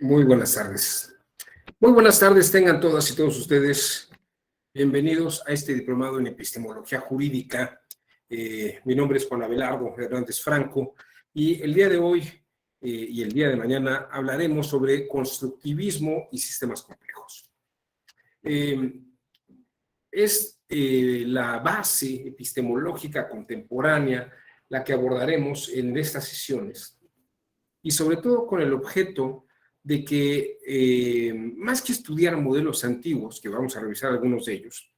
Muy buenas tardes. Muy buenas tardes tengan todas y todos ustedes. Bienvenidos a este diplomado en epistemología jurídica. Mi nombre es Juan Abelardo Hernández Franco y el día de hoy y el día de mañana hablaremos sobre constructivismo y sistemas complejos. Es la base epistemológica contemporánea la que abordaremos en estas sesiones y sobre todo con el objeto de que más que estudiar modelos antiguos, que vamos a revisar algunos de ellos,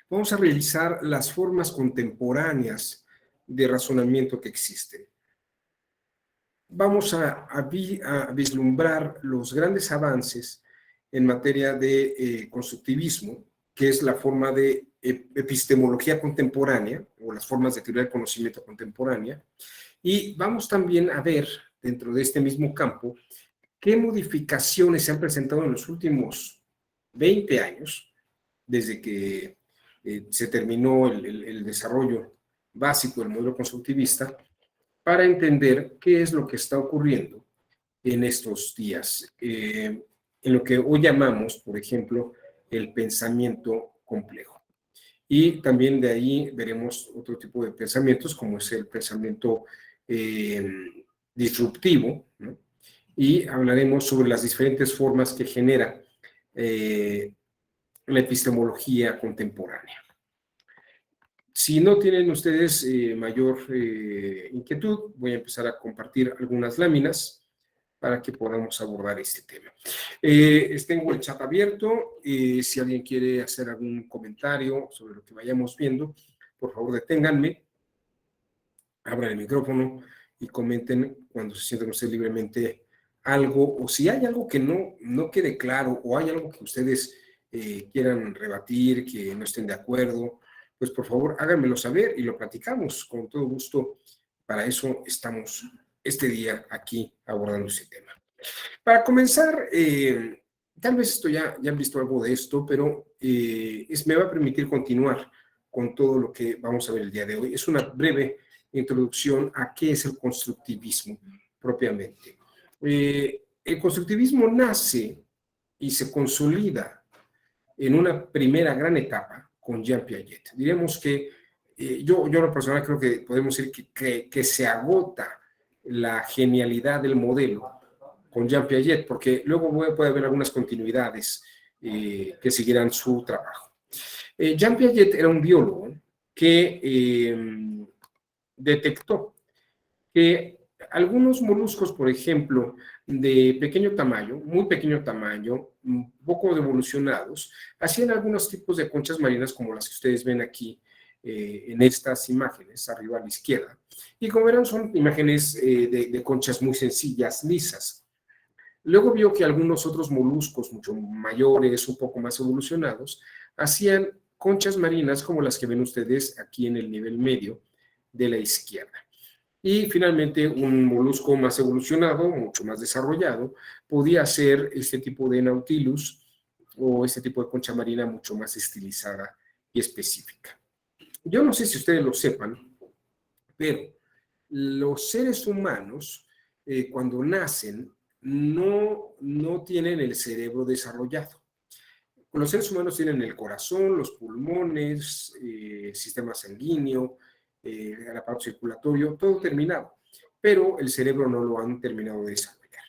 vamos a revisar las formas contemporáneas de razonamiento que existen. Vamos a vislumbrar los grandes avances en materia de constructivismo, que es la forma de epistemología contemporánea, o las formas de teoría del conocimiento contemporánea, y vamos también a ver, dentro de este mismo campo, qué modificaciones se han presentado en los últimos 20 años, desde que se terminó el desarrollo básico del modelo constructivista, para entender qué es lo que está ocurriendo en estos días, en lo que hoy llamamos, por ejemplo, el pensamiento complejo. Y también de ahí veremos otro tipo de pensamientos, como es el pensamiento disruptivo, ¿no? Y hablaremos sobre las diferentes formas que genera la epistemología contemporánea. Si no tienen ustedes mayor inquietud, voy a empezar a compartir algunas láminas para que podamos abordar este tema. Tengo el chat abierto. Si alguien quiere hacer algún comentario sobre lo que vayamos viendo, por favor deténganme, abran el micrófono y comenten cuando se sientan ustedes libremente algo, o si hay algo que no quede claro, o hay algo que ustedes quieran rebatir, que no estén de acuerdo, pues por favor háganmelo saber y lo platicamos con todo gusto. Para eso estamos este día aquí abordando ese tema. Para comenzar, tal vez esto ya han visto algo de esto, pero me va a permitir continuar con todo lo que vamos a ver el día de hoy. Es una breve introducción a qué es el constructivismo propiamente. El constructivismo nace y se consolida en una primera gran etapa con Jean Piaget. Diríamos que yo en lo personal creo que podemos decir que se agota la genialidad del modelo con Jean Piaget, porque luego puede haber algunas continuidades que seguirán su trabajo. Jean Piaget era un biólogo que detectó que algunos moluscos, por ejemplo, de pequeño tamaño, muy pequeño tamaño, un poco evolucionados, hacían algunos tipos de conchas marinas como las que ustedes ven aquí en estas imágenes, arriba a la izquierda. Y como verán, son imágenes de conchas muy sencillas, lisas. Luego vio que algunos otros moluscos mucho mayores, un poco más evolucionados, hacían conchas marinas como las que ven ustedes aquí en el nivel medio de la izquierda. Y finalmente un molusco más evolucionado, mucho más desarrollado, podía hacer este tipo de nautilus o este tipo de concha marina mucho más estilizada y específica. Yo no sé si ustedes lo sepan, pero los seres humanos, cuando nacen, no tienen el cerebro desarrollado. Los seres humanos tienen el corazón, los pulmones, sistema sanguíneo, el aparato circulatorio, todo terminado, pero el cerebro no lo han terminado de desarrollar.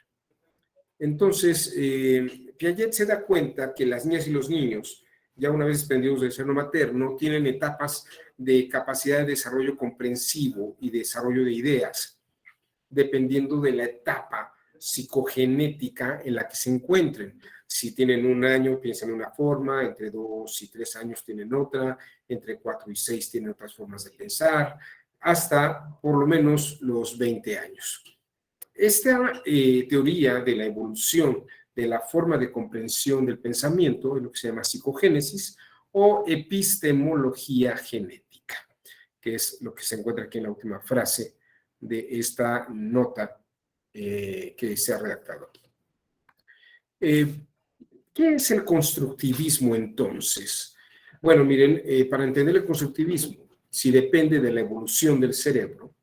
Entonces, Piaget se da cuenta que las niñas y los niños, ya una vez desprendidos del seno materno, tienen etapas de capacidad de desarrollo comprensivo y desarrollo de ideas, dependiendo de la etapa psicogenética en la que se encuentren. Si tienen 1 año, piensan de una forma, entre 2 y 3 años tienen otra, entre 4 y 6 tienen otras formas de pensar, hasta por lo menos los 20 años. Esta teoría de la evolución de la forma de comprensión del pensamiento es lo que se llama psicogénesis o epistemología genética, que es lo que se encuentra aquí en la última frase de esta nota que se ha redactado. ¿Qué es el constructivismo entonces? Bueno, miren, para entender el constructivismo, si depende de la evolución del cerebro,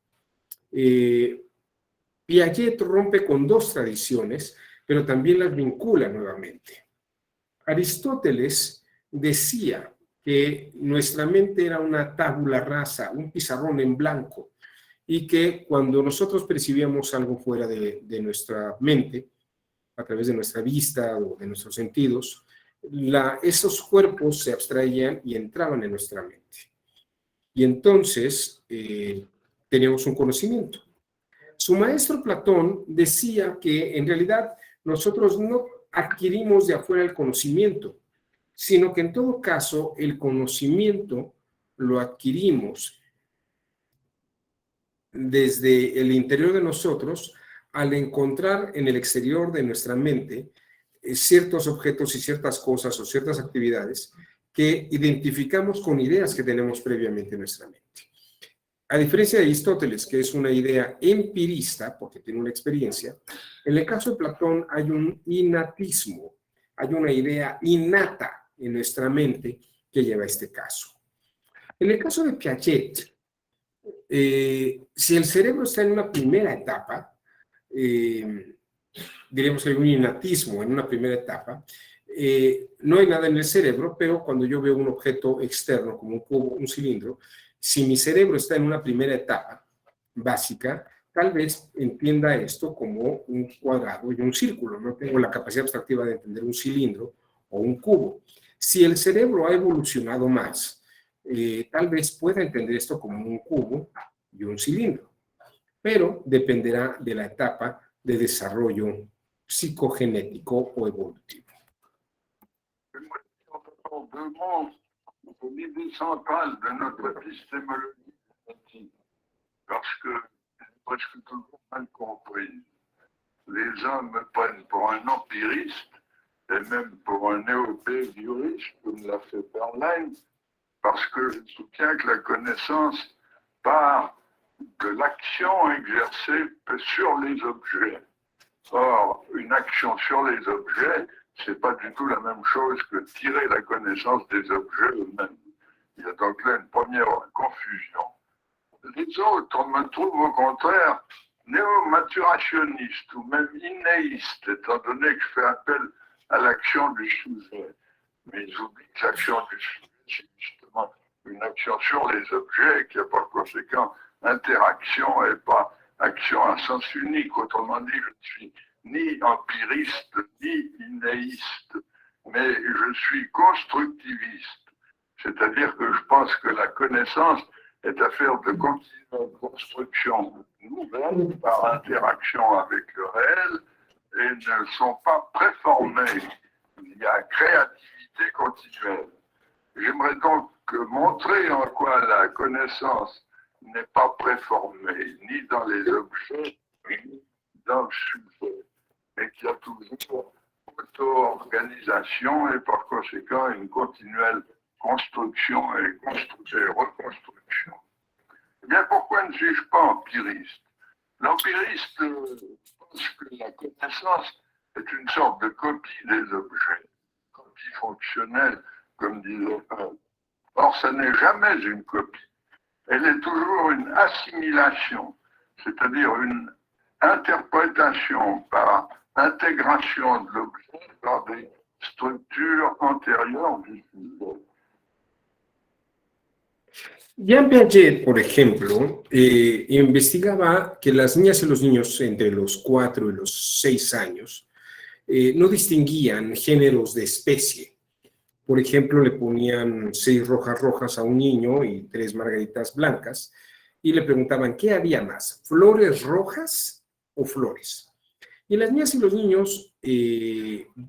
Piaget rompe con 2 tradiciones pero también las vincula nuevamente. Aristóteles decía que nuestra mente era una tabula rasa, un pizarrón en blanco, y que cuando nosotros percibíamos algo fuera de nuestra mente, a través de nuestra vista o de nuestros sentidos, esos cuerpos se abstraían y entraban en nuestra mente. Y entonces teníamos un conocimiento. Su maestro Platón decía que en realidad nosotros no adquirimos de afuera el conocimiento, sino que en todo caso el conocimiento lo adquirimos desde el interior de nosotros al encontrar en el exterior de nuestra mente ciertos objetos y ciertas cosas o ciertas actividades que identificamos con ideas que tenemos previamente en nuestra mente. A diferencia de Aristóteles, que es una idea empirista, porque tiene una experiencia, en el caso de Platón hay un innatismo, hay una idea innata en nuestra mente que lleva a este caso. En el caso de Piaget, si el cerebro está en una primera etapa, diríamos que hay un innatismo en una primera etapa, no hay nada en el cerebro, pero cuando yo veo un objeto externo, como un cubo, un cilindro, si mi cerebro está en una primera etapa básica, tal vez entienda esto como un cuadrado y un círculo. No tengo la capacidad abstractiva de entender un cilindro o un cubo. Si el cerebro ha evolucionado más, tal vez pueda entender esto como un cubo y un cilindro, pero dependerá de la etapa de desarrollo psicogenético o evolutivo. L'idée centrale de notre épistémologie génétique, parce que c'est presque toujours mal comprise. Les gens me prennent pour un empiriste et même pour un néo-behavioriste, comme l'a fait Bernheim, parce que je soutiens que la connaissance part de l'action exercée sur les objets. Or, une action sur les objets, c'est pas du tout la même chose que tirer la connaissance des objets eux-mêmes. Il y a donc là une première confusion. Les autres, on me trouve au contraire néo-maturationnistes ou même innéistes, étant donné que je fais appel à l'action du sujet. Mais ils oublient que l'action du sujet, c'est justement une action sur les objets qui a par conséquent interaction et pas action à sens unique. Autrement dit, je ne suis ni empiriste, ni innéiste, mais je suis constructiviste. C'est-à-dire que je pense que la connaissance est affaire de continuelle construction nouvelle par interaction avec le réel et ne sont pas préformées. Il y a créativité continuelle. J'aimerais donc montrer en quoi la connaissance n'est pas préformée, ni dans les objets, ni dans le sujet, mais qu'il y a toujours auto-organisation et par conséquent une continuelle construction et reconstruction. Eh bien, pourquoi ne suis-je pas empiriste? L'empiriste pense que la connaissance est une sorte de copie des objets, copie fonctionnelle, comme disait Paul. Or, ça n'est jamais une copie. Elle est toujours une assimilation, c'est-à-dire une interprétation par intégration de l'objet par des structures antérieures du sujet. Jean Piaget, por ejemplo, investigaba que las niñas y los niños entre los 4 y los 6 años no distinguían géneros de especie. Por ejemplo, le ponían 6 rojas rojas a un niño y 3 margaritas blancas y le preguntaban, ¿qué había más? ¿Flores rojas o flores? Y las niñas y los niños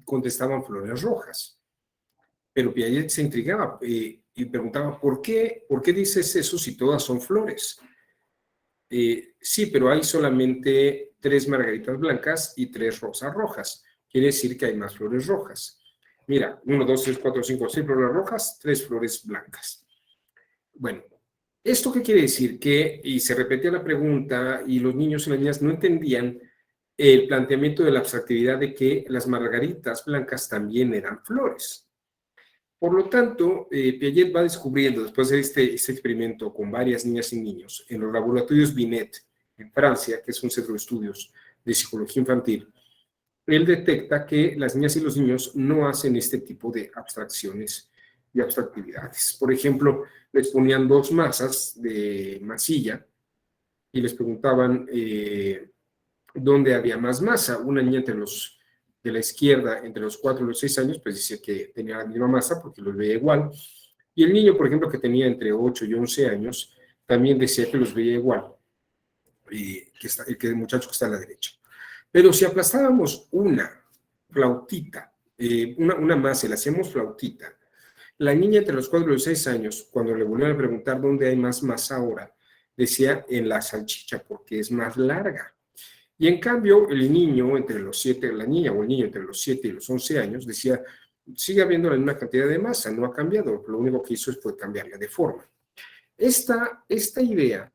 contestaban flores rojas. Pero Piaget se intrigaba y preguntaba, ¿por qué dices eso si todas son flores? Sí, pero hay solamente 3 margaritas blancas y 3 rosas rojas. Quiere decir que hay más flores rojas. Mira, 1, 2, 3, 4, 5, 6 flores rojas, 3 flores blancas. Bueno, ¿esto qué quiere decir? Y se repetía la pregunta y los niños y las niñas no entendían el planteamiento de la abstractividad de que las margaritas blancas también eran flores. Por lo tanto, Piaget va descubriendo, después de este experimento con varias niñas y niños, en los laboratorios Binet, en Francia, que es un centro de estudios de psicología infantil, él detecta que las niñas y los niños no hacen este tipo de abstracciones y abstractividades. Por ejemplo, les ponían dos masas de masilla y les preguntaban dónde había más masa. Una niña de la izquierda, entre los 4 y los 6 años, pues decía que tenía la misma masa porque los veía igual. Y el niño, por ejemplo, que tenía entre 8 y 11 años, también decía que los veía igual, que el muchacho que está a la derecha. Pero si aplastábamos una flautita, una masa y la hacíamos flautita, la niña entre los 4 y los 6 años, cuando le volvieron a preguntar dónde hay más masa ahora, decía en la salchicha porque es más larga. Y en cambio, el niño entre los 7, la niña o el niño entre los 7 y los 11 años decía, sigue habiendo la misma cantidad de masa, no ha cambiado, lo único que hizo fue cambiarla de forma. Esta idea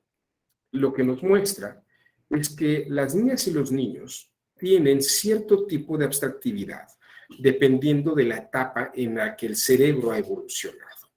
lo que nos muestra es que las niñas y los niños tienen cierto tipo de abstractividad dependiendo de la etapa en la que el cerebro ha evolucionado.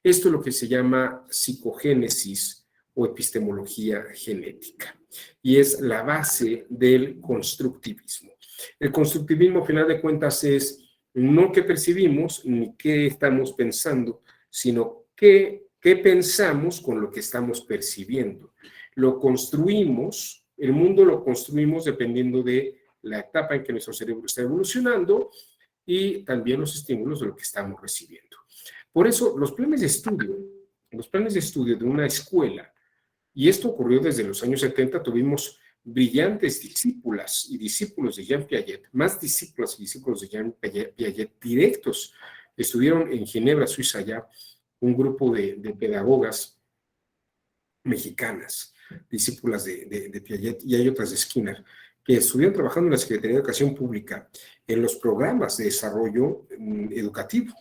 Esto es lo que se llama psicogénesis o epistemología genética y es la base del constructivismo. El constructivismo, a final de cuentas, es no qué percibimos ni qué estamos pensando, sino qué pensamos con lo que estamos percibiendo. Lo construimos, el mundo lo construimos dependiendo de la etapa en que nuestro cerebro está evolucionando y también los estímulos de lo que estamos recibiendo. Por eso, los planes de estudio de una escuela, y esto ocurrió desde los años 70, tuvimos brillantes discípulas y discípulos de Jean Piaget, más discípulas y discípulos de Jean Piaget directos. Estuvieron en Ginebra, Suiza, ya un grupo de pedagogas mexicanas, discípulas de Piaget, y hay otras de Skinner, que estuvieron trabajando en la Secretaría de Educación Pública en los programas de desarrollo educativo.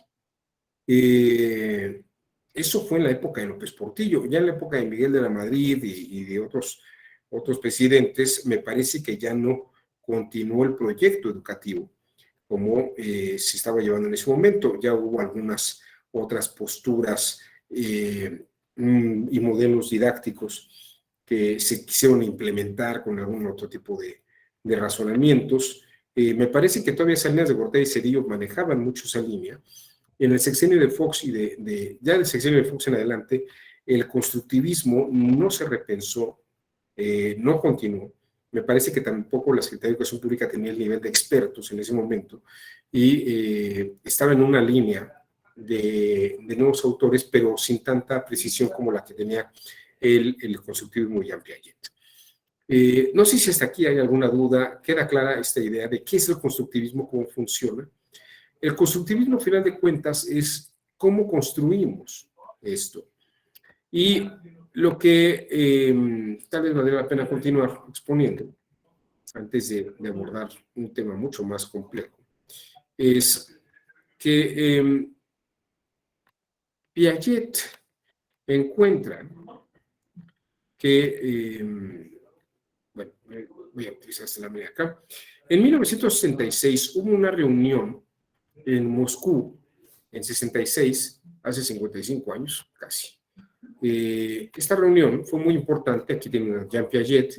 Eso fue en la época de López Portillo. Ya en la época de Miguel de la Madrid y de otros presidentes, me parece que ya no continuó el proyecto educativo como se estaba llevando en ese momento. Ya hubo algunas otras posturas y modelos didácticos que se quisieron implementar con algún otro tipo de razonamientos. Me parece que todavía Salinas de Gortari y Zedillo manejaban mucho esa línea. En el sexenio de Fox ya del sexenio de Fox en adelante, el constructivismo no se repensó, no continuó. Me parece que tampoco la Secretaría de Educación Pública tenía el nivel de expertos en ese momento y estaba en una línea de nuevos autores, pero sin tanta precisión como la que tenía el constructivismo Jean Piaget. No sé si hasta aquí hay alguna duda. ¿Queda clara esta idea de qué es el constructivismo, cómo funciona? El constructivismo, al final de cuentas, es cómo construimos esto. Y lo que tal vez valdría la pena continuar exponiendo, antes de abordar un tema mucho más complejo, es que Piaget encuentra que, bueno, voy a utilizar esta lámina acá. En 1966 hubo una reunión en Moscú, en 66, hace 55 años casi. Esta reunión fue muy importante. Aquí tienen a Jean Piaget,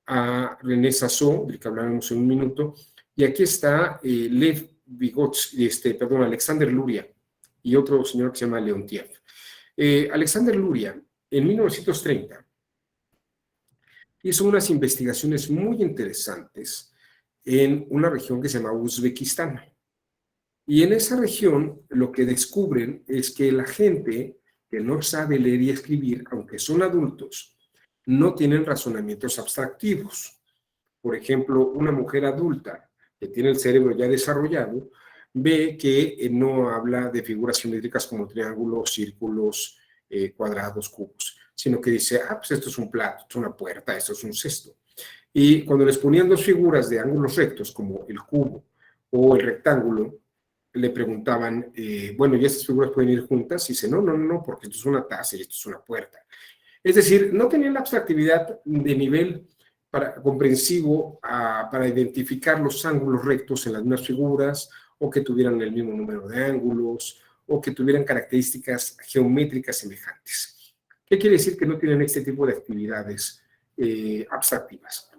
a René Sassot, del que hablaremos en un minuto, y aquí está Lev Vygotsky, Alexander Luria, y otro señor que se llama Leontiev. Alexander Luria, en 1930, hizo unas investigaciones muy interesantes en una región que se llama Uzbekistán. Y en esa región lo que descubren es que la gente que no sabe leer y escribir, aunque son adultos, no tienen razonamientos abstractivos. Por ejemplo, una mujer adulta que tiene el cerebro ya desarrollado, ve que no habla de figuras geométricas como triángulos, círculos, cuadrados, cubos, sino que dice, pues esto es un plato, esto es una puerta, esto es un cesto. Y cuando les ponían dos figuras de ángulos rectos, como el cubo o el rectángulo, le preguntaban, bueno, ¿y estas figuras pueden ir juntas? Y dice, no, porque esto es una taza y esto es una puerta. Es decir, no tenían la abstractividad de nivel comprensivo para identificar los ángulos rectos en las mismas figuras, o que tuvieran el mismo número de ángulos, o que tuvieran características geométricas semejantes. ¿Qué quiere decir que no tienen este tipo de actividades abstractivas?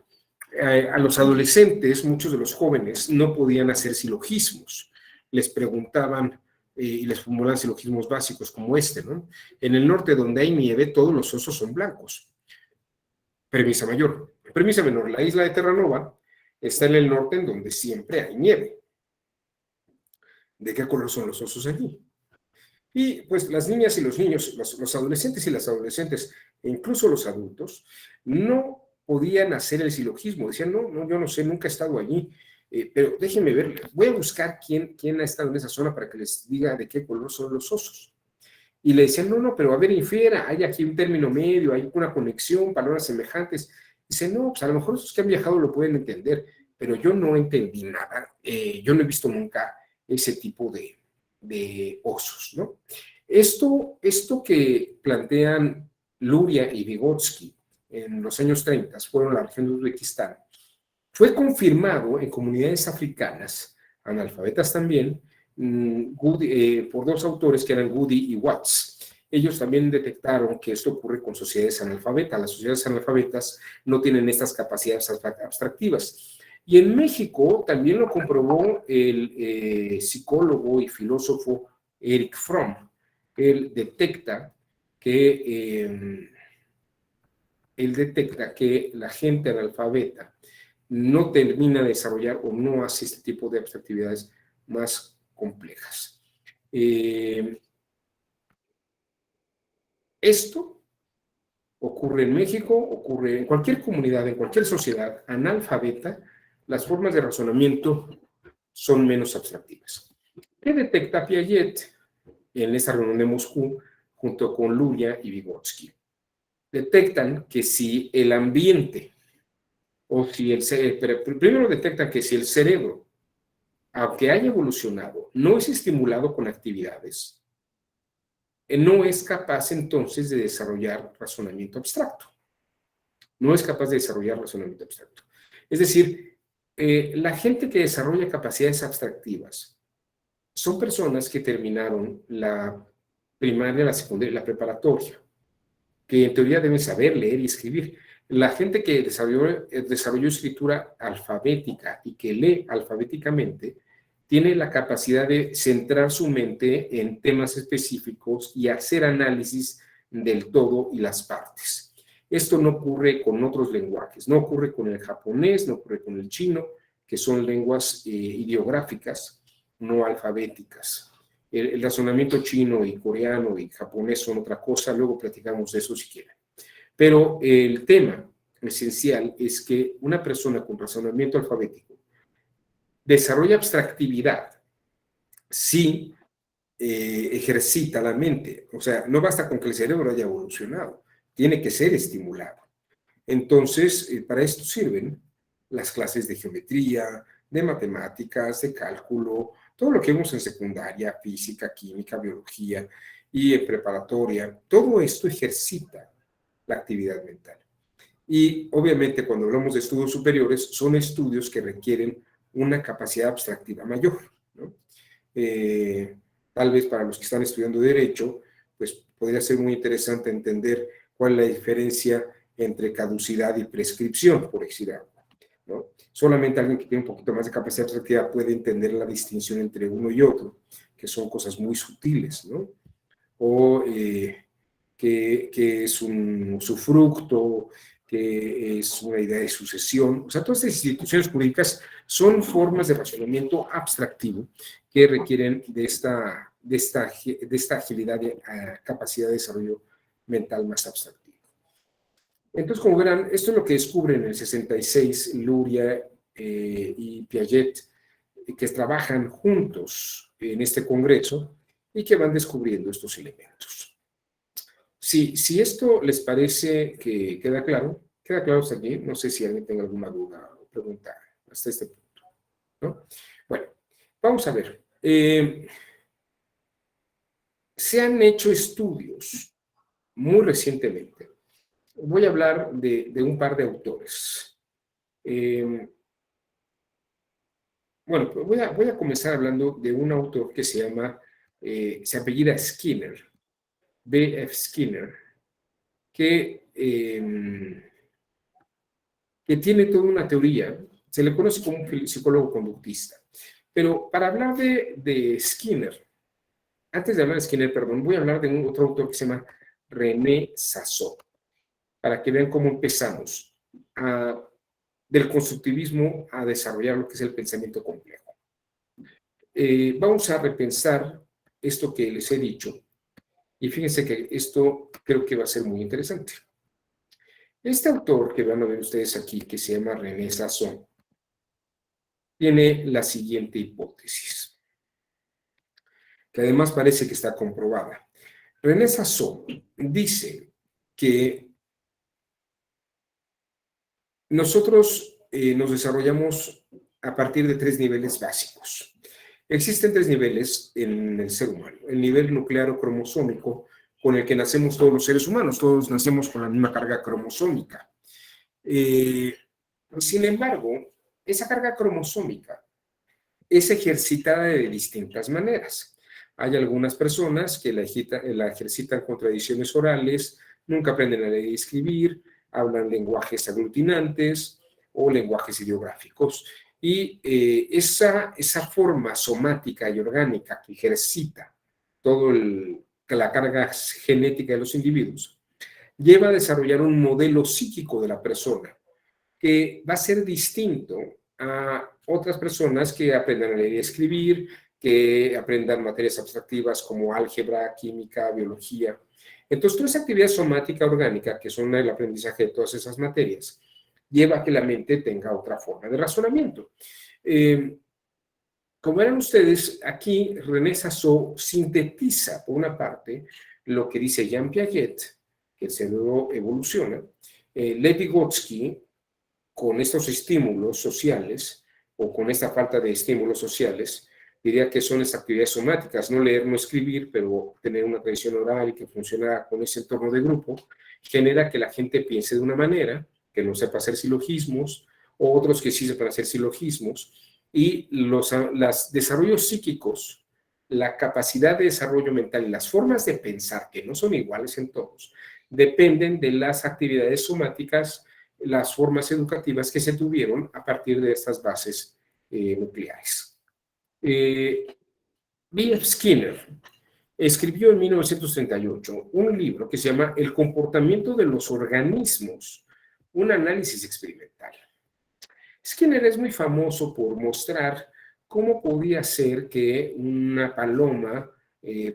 A los adolescentes, muchos de los jóvenes, no podían hacer silogismos. Les preguntaban y les formulaban silogismos básicos como este, ¿no? En el norte, donde hay nieve, todos los osos son blancos. Premisa mayor. Premisa menor, la isla de Terranova está en el norte, en donde siempre hay nieve. ¿De qué color son los osos allí? Y pues las niñas y los niños, los adolescentes y las adolescentes, e incluso los adultos, no podían hacer el silogismo. Decían, no, yo no sé, nunca he estado allí, pero déjenme ver, voy a buscar quién ha estado en esa zona para que les diga de qué color son los osos. Y le decían, no, pero a ver, infiera, hay aquí un término medio, hay una conexión, palabras semejantes. Dice, no, pues a lo mejor esos que han viajado lo pueden entender, pero yo no entendí nada, yo no he visto nunca ese tipo de osos, ¿no? Esto que plantean Luria y Vygotsky en los años 30, fueron la región de Uzbekistán, fue confirmado en comunidades africanas, analfabetas también, por dos autores que eran Goody y Watts. Ellos también detectaron que esto ocurre con sociedades analfabetas. Las sociedades analfabetas no tienen estas capacidades abstractivas. Y en México también lo comprobó el psicólogo y filósofo Eric Fromm. Él detecta que la gente analfabeta no termina de desarrollar o no hace este tipo de abstractividades más complejas. Esto ocurre en México, ocurre en cualquier comunidad, en cualquier sociedad analfabeta, las formas de razonamiento son menos abstractivas. ¿Qué detecta Piaget en esta reunión de Moscú junto con Luria y Vygotsky? Detectan que si el ambiente o si primero detectan que si el cerebro, aunque haya evolucionado, no es estimulado con actividades, no es capaz entonces de desarrollar razonamiento abstracto. No es capaz de desarrollar razonamiento abstracto. Es decir, la gente que desarrolla capacidades abstractivas son personas que terminaron la primaria, la secundaria, la preparatoria, que en teoría deben saber leer y escribir. La gente que desarrolló escritura alfabética y que lee alfabéticamente tiene la capacidad de centrar su mente en temas específicos y hacer análisis del todo y las partes. Esto no ocurre con otros lenguajes, no ocurre con el japonés, no ocurre con el chino, que son lenguas ideográficas, no alfabéticas. El razonamiento chino y coreano y japonés son otra cosa, luego platicamos de eso si quieren. Pero el tema esencial es que una persona con razonamiento alfabético desarrolla abstractividad si ejercita la mente. O sea, no basta con que el cerebro haya evolucionado, tiene que ser estimulado. Entonces, para esto sirven las clases de geometría, de matemáticas, de cálculo, todo lo que vemos en secundaria, física, química, biología y en preparatoria. Todo esto ejercita la actividad mental. Y obviamente cuando hablamos de estudios superiores, son estudios que requieren una capacidad abstractiva mayor, ¿no? Tal vez para los que están estudiando Derecho, pues podría ser muy interesante entender cuál es la diferencia entre caducidad y prescripción, por decir algo, ¿no? Solamente alguien que tiene un poquito más de capacidad abstractiva puede entender la distinción entre uno y otro, que son cosas muy sutiles, ¿no? O que es un usufructo, que es una idea de sucesión. O sea, todas estas instituciones jurídicas son formas de razonamiento abstractivo que requieren de esta agilidad, de capacidad de desarrollo mental más abstractivo. Entonces, como verán, esto es lo que descubren en el 66 Luria y Piaget, que trabajan juntos en este congreso y que van descubriendo estos elementos. Si esto les parece que queda claro hasta aquí. No sé si alguien tenga alguna duda o pregunta hasta este punto, ¿no? Bueno, vamos a ver. Se han hecho estudios muy recientemente. Voy a hablar de un par de autores. Bueno, pues voy a comenzar hablando de un autor que se apellida Skinner, B.F. Skinner, que que tiene toda una teoría, se le conoce como un psicólogo conductista. Pero para hablar de Skinner, antes de hablar de Skinner, perdón, voy a hablar de otro autor que se llama René Sassot, para que vean cómo empezamos del constructivismo a desarrollar lo que es el pensamiento complejo. Vamos a repensar esto que les he dicho, y fíjense que esto creo que va a ser muy interesante. Este autor que van a ver ustedes aquí, que se llama René Sassot, tiene la siguiente hipótesis, que además parece que está comprobada. René Sassot dice que nosotros nos desarrollamos a partir de 3 niveles básicos. Existen 3 niveles en el ser humano. El nivel nuclear o cromosómico, con el que nacemos todos los seres humanos. Todos nacemos con la misma carga cromosómica. Sin embargo, esa carga cromosómica es ejercitada de distintas maneras. Hay algunas personas que la ejercitan con tradiciones orales, nunca aprenden a leer y escribir, hablan lenguajes aglutinantes o lenguajes ideográficos. Y esa forma somática y orgánica que ejercita toda la carga genética de los individuos lleva a desarrollar un modelo psíquico de la persona que va a ser distinto a otras personas que aprendan a leer y escribir, que aprendan materias abstractivas como álgebra, química, biología. Entonces, toda esa actividad somática orgánica, que son el aprendizaje de todas esas materias, lleva a que la mente tenga otra forma de razonamiento. Como verán ustedes, aquí René Sassot sintetiza, por una parte, lo que dice Jean Piaget, que el cerebro evoluciona, Lev Vygotsky, con estos estímulos sociales, o con esta falta de estímulos sociales, diría que son las actividades somáticas, no leer, no escribir, pero tener una tradición oral y que funciona con ese entorno de grupo, genera que la gente piense de una manera, que no sepa hacer silogismos, o otros que sí sepan hacer silogismos, y los desarrollos psíquicos, la capacidad de desarrollo mental y las formas de pensar, que no son iguales en todos, dependen de las actividades somáticas, las formas educativas que se tuvieron a partir de estas bases nucleares. B.F. Skinner escribió en 1938 un libro que se llama El comportamiento de los organismos, un análisis experimental. Skinner es muy famoso por mostrar cómo podía ser que una paloma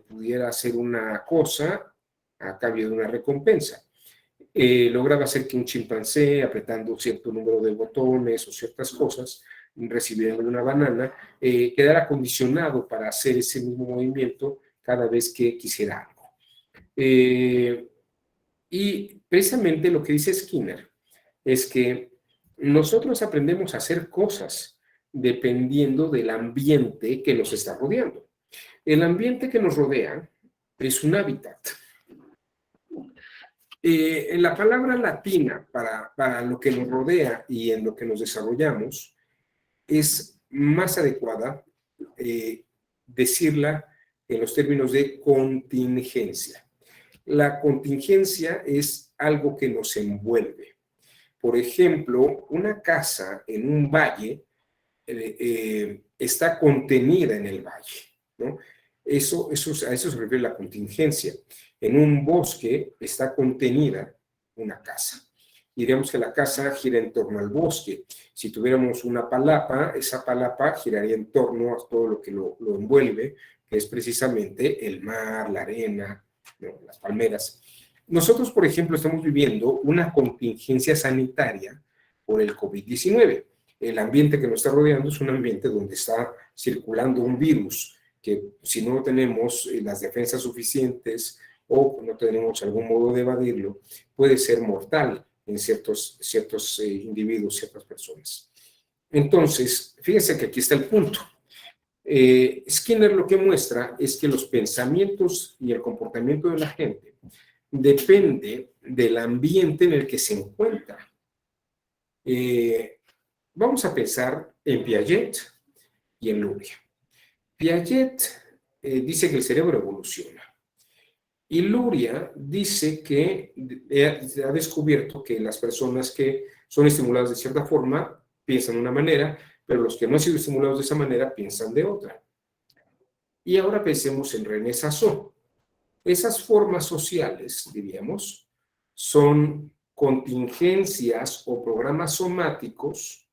pudiera hacer una cosa a cambio de una recompensa. Lograba hacer que un chimpancé, apretando cierto número de botones o ciertas cosas, recibiendo una banana, quedara condicionado para hacer ese mismo movimiento cada vez que quisiera algo. Y precisamente lo que dice Skinner es que nosotros aprendemos a hacer cosas dependiendo del ambiente que nos está rodeando. El ambiente que nos rodea es un hábitat. En la palabra latina para lo que nos rodea y en lo que nos desarrollamos es más adecuada decirla en los términos de contingencia. La contingencia es algo que nos envuelve. Por ejemplo, una casa en un valle está contenida en el valle, ¿no? A eso se refiere la contingencia. En un bosque está contenida una casa. Y digamos que la casa gira en torno al bosque. Si tuviéramos una palapa, esa palapa giraría en torno a todo lo que lo envuelve, que es precisamente el mar, la arena, ¿no? Las palmeras. Nosotros, por ejemplo, estamos viviendo una contingencia sanitaria por el COVID-19. El ambiente que nos está rodeando es un ambiente donde está circulando un virus que si no tenemos las defensas suficientes o no tenemos algún modo de evadirlo, puede ser mortal en ciertos individuos, ciertas personas. Entonces, fíjense que aquí está el punto. Skinner lo que muestra es que los pensamientos y el comportamiento de la gente depende del ambiente en el que se encuentra. Vamos a pensar en Piaget y en Luria. Piaget dice que el cerebro evoluciona. Y Luria dice que ha descubierto que las personas que son estimulados de cierta forma, piensan de una manera, pero los que no han sido estimulados de esa manera piensan de otra. Y ahora pensemos en René Sassou. Esas formas sociales, diríamos, son contingencias o programas somáticos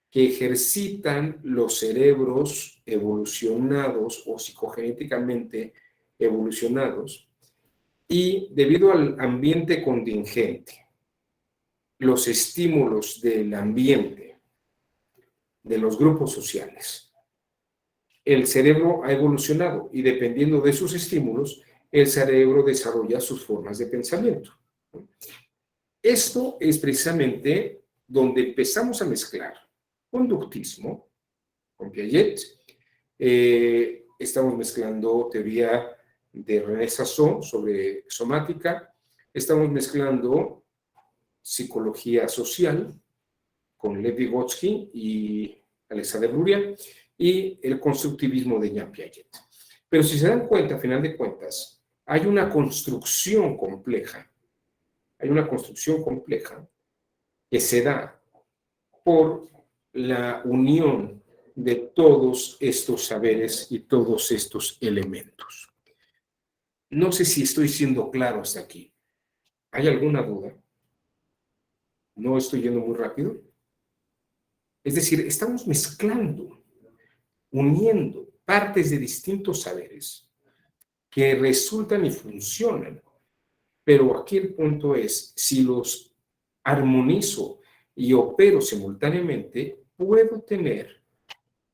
que ejercitan los cerebros evolucionados o psicogenéticamente evolucionados y debido al ambiente contingente, los estímulos del ambiente, de los grupos sociales, el cerebro ha evolucionado y dependiendo de sus estímulos, el cerebro desarrolla sus formas de pensamiento. Esto es precisamente donde empezamos a mezclar conductismo con Piaget. Estamos mezclando teoría de René Sassou sobre somática. Estamos mezclando psicología social con Lev Vygotsky y Alexander Luria y el constructivismo de Jean Piaget. Pero si se dan cuenta, a final de cuentas, hay una construcción compleja que se da por la unión de todos estos saberes y todos estos elementos. No sé si estoy siendo claro hasta aquí. ¿Hay alguna duda? ¿No estoy yendo muy rápido? Es decir, estamos mezclando, uniendo partes de distintos saberes que resultan y funcionan. Pero aquí el punto es, si los armonizo y opero simultáneamente, puedo tener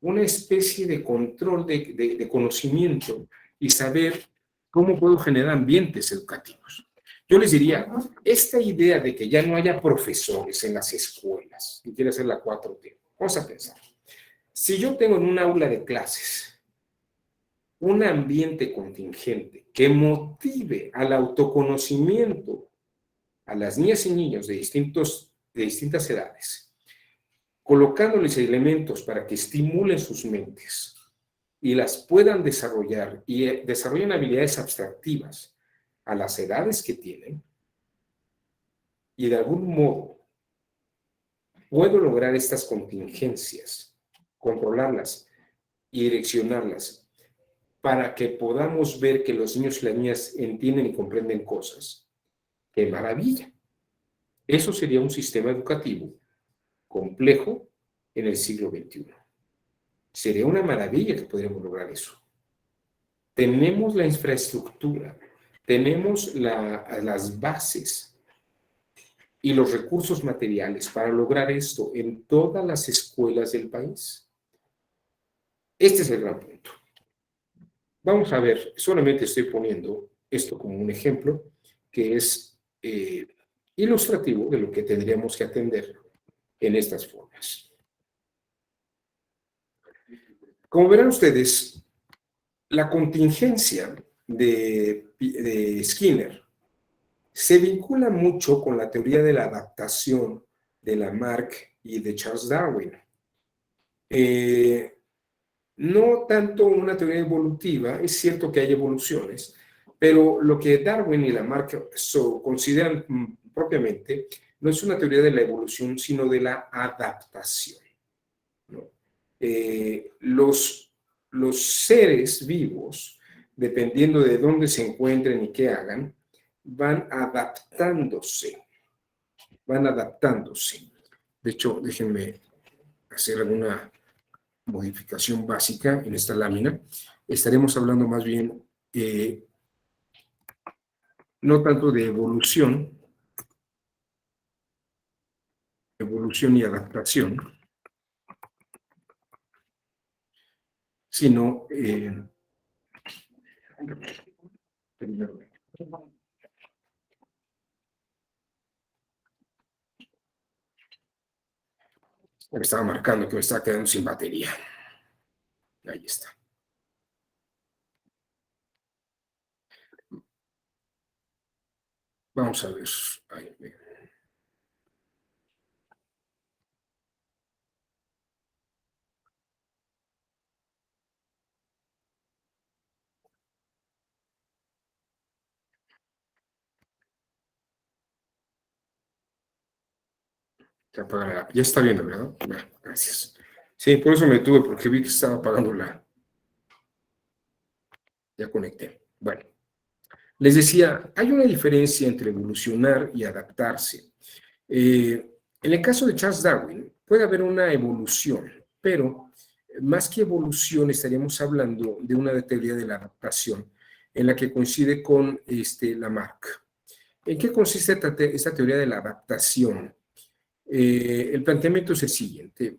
una especie de control de conocimiento y saber cómo puedo generar ambientes educativos. Yo les diría, esta idea de que ya no haya profesores en las escuelas, y quiere hacer la 4T, vamos a pensar. Si yo tengo en un aula de clases un ambiente contingente que motive al autoconocimiento a las niñas y niños de distintas edades, colocándoles elementos para que estimulen sus mentes y las puedan desarrollar y desarrollen habilidades abstractivas a las edades que tienen, y de algún modo puedo lograr estas contingencias, controlarlas y direccionarlas para que podamos ver que los niños y las niñas entienden y comprenden cosas. ¡Qué maravilla! Eso sería un sistema educativo complejo en el siglo XXI. Sería una maravilla que pudiéramos lograr eso. Tenemos la infraestructura, tenemos las bases y los recursos materiales para lograr esto en todas las escuelas del país. Este es el gran punto. Vamos a ver, solamente estoy poniendo esto como un ejemplo que es ilustrativo de lo que tendríamos que atender en estas formas. Como verán ustedes, la contingencia de Skinner se vincula mucho con la teoría de la adaptación de Lamarck y de Charles Darwin. No tanto una teoría evolutiva, es cierto que hay evoluciones, pero lo que Darwin y Lamarck consideran propiamente no es una teoría de la evolución, sino de la adaptación, ¿no? Los seres vivos, dependiendo de dónde se encuentren y qué hagan, van adaptándose, van adaptándose. De hecho, déjenme hacer alguna modificación básica en esta lámina. Estaremos hablando más bien, no tanto de evolución y adaptación, sino primero, me estaba marcando que me estaba quedando sin batería. Ahí está. Vamos a ver. Ahí, Ya está viendo, ¿verdad? Bueno, gracias. Sí, por eso me detuve, porque vi que estaba apagando la... Ya conecté. Bueno, les decía, hay una diferencia entre evolucionar y adaptarse. En el caso de Charles Darwin, puede haber una evolución, pero más que evolución estaríamos hablando de una teoría de la adaptación, en la que coincide con Lamarck. ¿En qué consiste esta teoría de la adaptación? El planteamiento es el siguiente.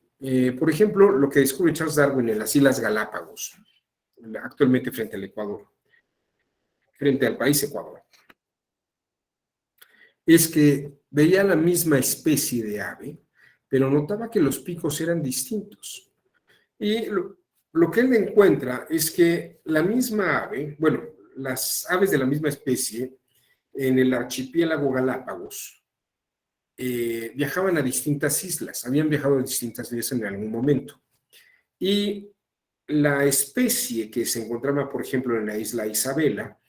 Por ejemplo, lo que descubre Charles Darwin en las Islas Galápagos, actualmente frente al Ecuador, frente al país Ecuador, es que veía la misma especie de ave, pero notaba que los picos eran distintos. Y lo que él encuentra es que la misma ave, bueno, las aves de la misma especie en el archipiélago Galápagos viajaban a distintas islas, habían viajado a distintas islas en algún momento. Y la especie que se encontraba, por ejemplo, en la isla Isabela,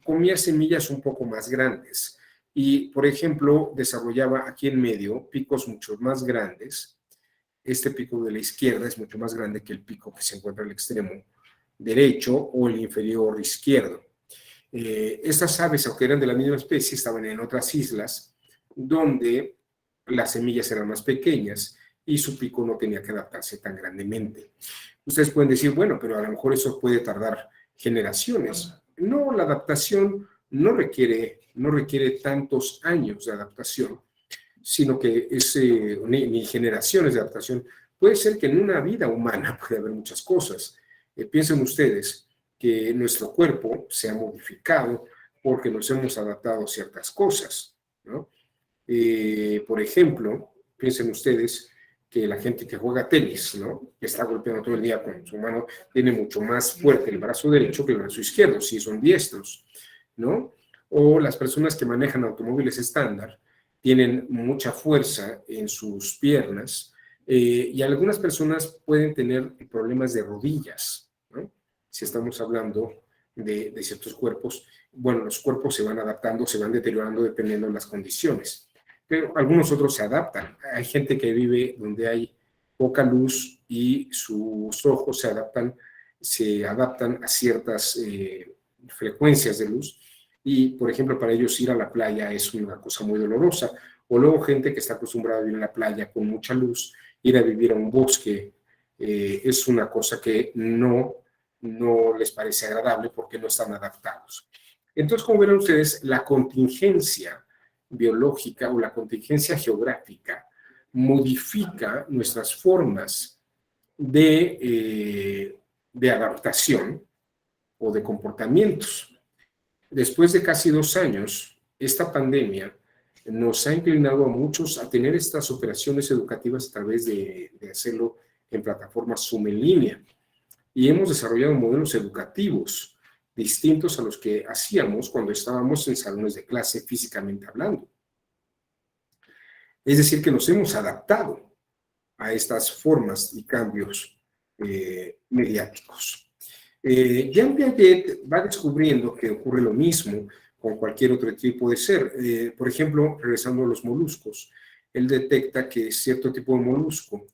comía semillas un poco más grandes y, por ejemplo, desarrollaba aquí en medio picos mucho más grandes. Este pico de la izquierda es mucho más grande que el pico que se encuentra al extremo derecho o el inferior izquierdo. Estas aves, aunque eran de la misma especie, estaban en otras islas donde las semillas eran más pequeñas y su pico no tenía que adaptarse tan grandemente. Ustedes pueden decir, bueno, pero a lo mejor eso puede tardar generaciones. No, la adaptación no requiere tantos años de adaptación, sino que es ni generaciones de adaptación. Puede ser que en una vida humana puede haber muchas cosas. Piensen ustedes que nuestro cuerpo se ha modificado porque nos hemos adaptado a ciertas cosas, ¿no? Por ejemplo, piensen ustedes que la gente que juega tenis, ¿no? Que está golpeando todo el día con su mano, tiene mucho más fuerte el brazo derecho que el brazo izquierdo, si son diestros, ¿no? O las personas que manejan automóviles estándar tienen mucha fuerza en sus piernas y algunas personas pueden tener problemas de rodillas, ¿no? Si estamos hablando de ciertos cuerpos, bueno, los cuerpos se van adaptando, se van deteriorando dependiendo de las condiciones, pero algunos otros se adaptan. Hay gente que vive donde hay poca luz y sus ojos se adaptan a ciertas frecuencias de luz y, por ejemplo, para ellos ir a la playa es una cosa muy dolorosa. O luego gente que está acostumbrada a vivir en la playa con mucha luz, ir a vivir a un bosque es una cosa que no les parece agradable porque no están adaptados. Entonces, como verán ustedes, la contingencia biológica o la contingencia geográfica modifica nuestras formas de adaptación o de comportamientos. Después de casi 2 años, esta pandemia nos ha inclinado a muchos a tener estas operaciones educativas a través de hacerlo en plataformas Zoom en línea. Y hemos desarrollado modelos educativos distintos a los que hacíamos cuando estábamos en salones de clase físicamente hablando. Es decir, que nos hemos adaptado a estas formas y cambios mediáticos. Jean Piaget va descubriendo que ocurre lo mismo con cualquier otro tipo de ser. Por ejemplo, regresando a los moluscos, él detecta que cierto tipo de molusco,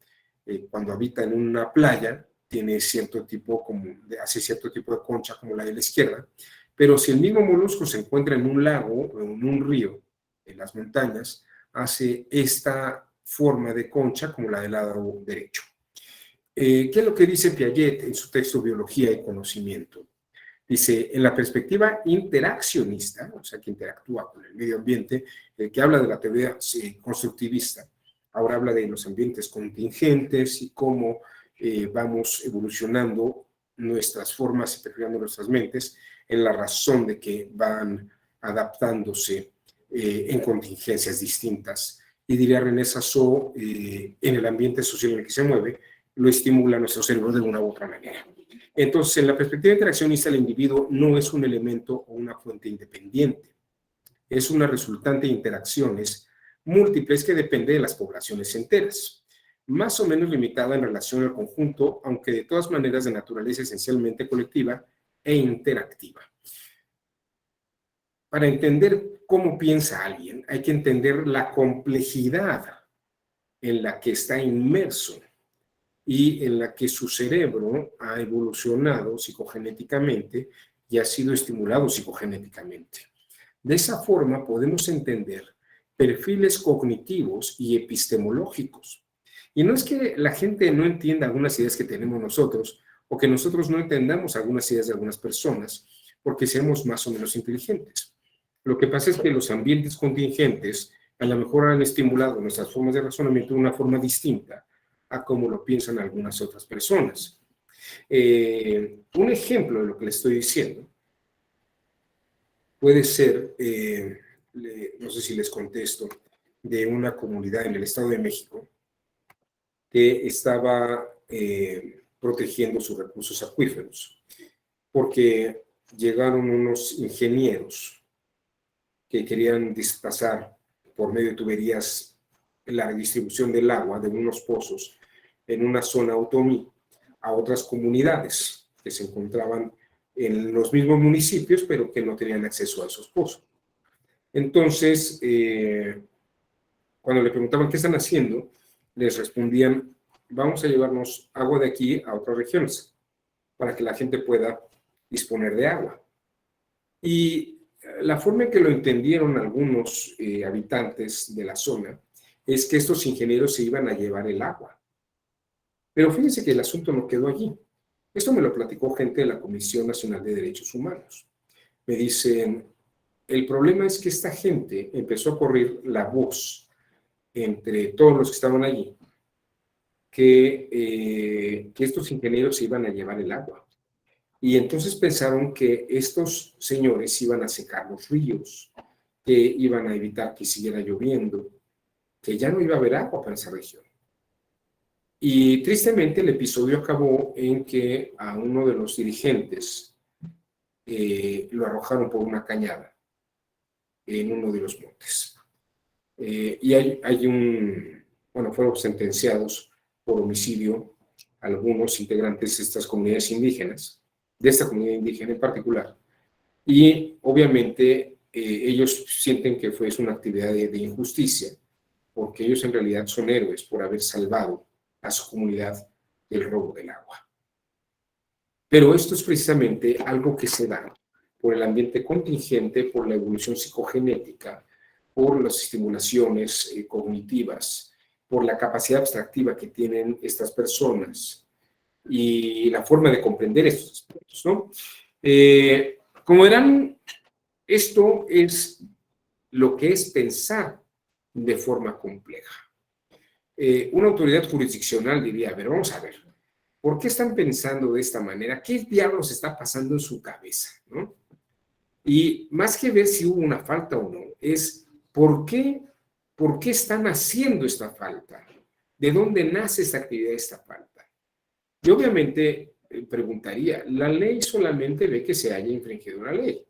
cuando habita en una playa, hace cierto tipo de concha como la de la izquierda, pero si el mismo molusco se encuentra en un lago o en un río, en las montañas, hace esta forma de concha como la del lado derecho. ¿Qué es lo que dice Piaget en su texto Biología y Conocimiento? Dice, en la perspectiva interaccionista, o sea, que interactúa con el medio ambiente, que habla de la teoría constructivista, ahora habla de los ambientes contingentes y cómo vamos evolucionando nuestras formas y perfilando nuestras mentes en la razón de que van adaptándose en contingencias distintas. Y diría René Sassot, en el ambiente social en el que se mueve, lo estimula nuestro cerebro de una u otra manera. Entonces, en la perspectiva interaccionista, el individuo no es un elemento o una fuente independiente, es una resultante de interacciones múltiples que depende de las poblaciones enteras, más o menos limitada en relación al conjunto, aunque de todas maneras de naturaleza esencialmente colectiva e interactiva. Para entender cómo piensa alguien, hay que entender la complejidad en la que está inmerso y en la que su cerebro ha evolucionado psicogenéticamente y ha sido estimulado psicogenéticamente. De esa forma podemos entender perfiles cognitivos y epistemológicos. Y no es que la gente no entienda algunas ideas que tenemos nosotros o que nosotros no entendamos algunas ideas de algunas personas porque seamos más o menos inteligentes. Lo que pasa es que los ambientes contingentes a lo mejor han estimulado nuestras formas de razonamiento de una forma distinta a como lo piensan algunas otras personas. Un ejemplo de lo que le estoy diciendo puede ser, no sé si les contesto, de una comunidad en el Estado de México que estaba protegiendo sus recursos acuíferos, porque llegaron unos ingenieros que querían pasar por medio de tuberías la distribución del agua de unos pozos en una zona otomí a otras comunidades que se encontraban en los mismos municipios, pero que no tenían acceso a esos pozos. Entonces, cuando le preguntaban qué están haciendo, les respondían, vamos a llevarnos agua de aquí a otras regiones para que la gente pueda disponer de agua. Y la forma en que lo entendieron algunos habitantes de la zona es que estos ingenieros se iban a llevar el agua. Pero fíjense que el asunto no quedó allí. Esto me lo platicó gente de la Comisión Nacional de Derechos Humanos. Me dicen, el problema es que esta gente empezó a correr la voz entre todos los que estaban allí, que estos ingenieros se iban a llevar el agua. Y entonces pensaron que estos señores iban a secar los ríos, que iban a evitar que siguiera lloviendo, que ya no iba a haber agua para esa región. Y tristemente el episodio acabó en que a uno de los dirigentes lo arrojaron por una cañada en uno de los montes. Y fueron sentenciados por homicidio algunos integrantes de estas comunidades indígenas, de esta comunidad indígena en particular. Y obviamente ellos sienten que fue una actividad de injusticia, porque ellos en realidad son héroes por haber salvado a su comunidad del robo del agua. Pero esto es precisamente algo que se da por el ambiente contingente, por la evolución psicogenética, por las estimulaciones cognitivas, por la capacidad abstractiva que tienen estas personas y la forma de comprender estos aspectos, ¿no? Como verán, esto es lo que es pensar de forma compleja. Una autoridad jurisdiccional diría, a ver, vamos a ver, ¿por qué están pensando de esta manera? ¿Qué diablos está pasando en su cabeza? ¿No? Y más que ver si hubo una falta o no, es ¿por qué están haciendo esta falta? ¿De dónde nace esta actividad, esta falta? Y obviamente preguntaría, la ley solamente ve que se haya infringido una ley,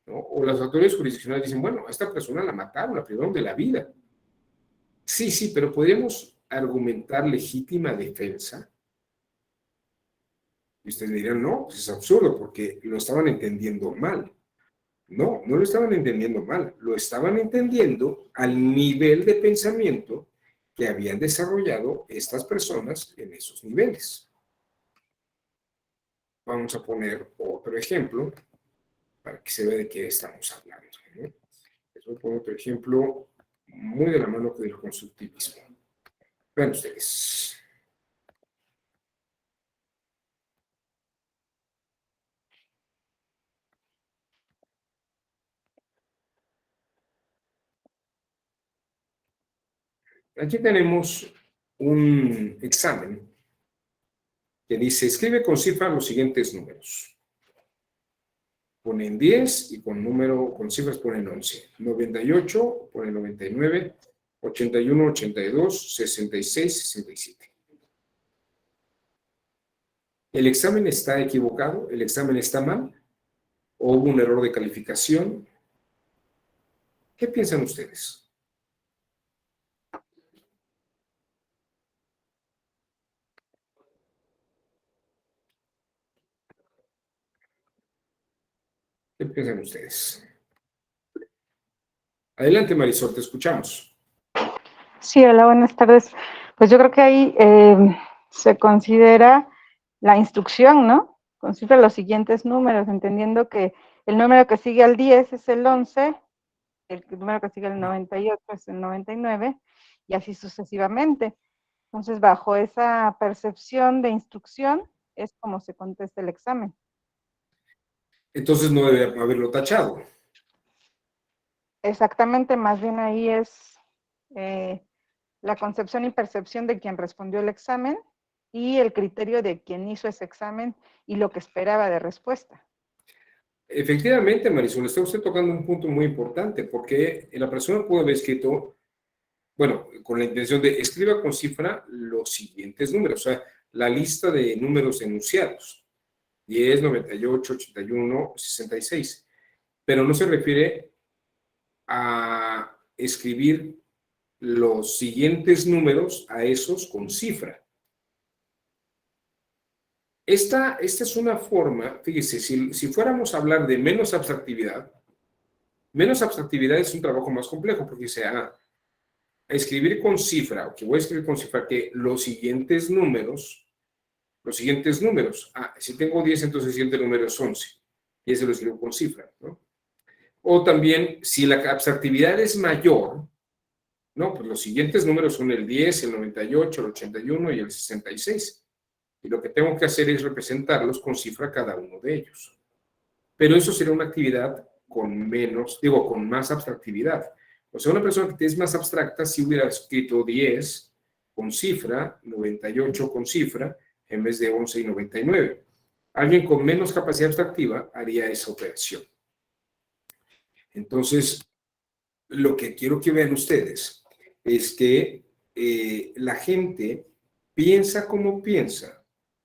¿no? O las autoridades jurisdiccionales dicen, bueno, a esta persona la mataron, la privaron de la vida. Sí, pero podríamos argumentar legítima defensa. Y ustedes dirán, no, pues es absurdo porque lo estaban entendiendo mal. No lo estaban entendiendo mal, lo estaban entendiendo al nivel de pensamiento que habían desarrollado estas personas en esos niveles. Vamos a poner otro ejemplo para que se vea de qué estamos hablando, ¿no? Les voy a poner otro ejemplo muy de la mano del constructivismo. Vean ustedes. Aquí tenemos un examen que dice, escribe con cifra los siguientes números. Ponen 10 y con cifras ponen 11. 98, ponen 99, 81, 82, 66, 67. ¿El examen está equivocado? ¿El examen está mal? ¿O hubo un error de calificación? ¿Qué piensan ustedes? ¿Qué piensan ustedes? Adelante, Marisol, te escuchamos. Sí, hola, buenas tardes. Pues yo creo que ahí se considera la instrucción, ¿no? Considera los siguientes números, entendiendo que el número que sigue al 10 es el 11, el número que sigue al 98 es el 99, y así sucesivamente. Entonces, bajo esa percepción de instrucción, es como se contesta el examen. Entonces no debe haberlo tachado. Exactamente, más bien ahí es la concepción y percepción de quien respondió el examen y el criterio de quien hizo ese examen y lo que esperaba de respuesta. Efectivamente, Marisol, está usted tocando un punto muy importante, porque la persona pudo haber escrito, bueno, con la intención de escriba con cifra los siguientes números, o sea, la lista de números enunciados, 10, 98, 81, 66, pero no se refiere a escribir los siguientes números a esos con cifra. Esta es una forma, fíjese, si fuéramos a hablar de menos abstractividad es un trabajo más complejo, porque escribir con cifra, o que voy a escribir con cifra, que los siguientes números, si tengo 10, entonces el siguiente número es 11, y ese lo escribo con cifra, ¿no? O también, si la abstractividad es mayor, ¿no? Pues los siguientes números son el 10, el 98, el 81 y el 66. Y lo que tengo que hacer es representarlos con cifra cada uno de ellos. Pero eso sería una actividad con más abstractividad. O sea, una persona que es más abstracta si hubiera escrito 10 con cifra, 98 con cifra, en vez de 11 y 99. Alguien con menos capacidad abstractiva haría esa operación. Entonces, lo que quiero que vean ustedes es que la gente piensa como piensa,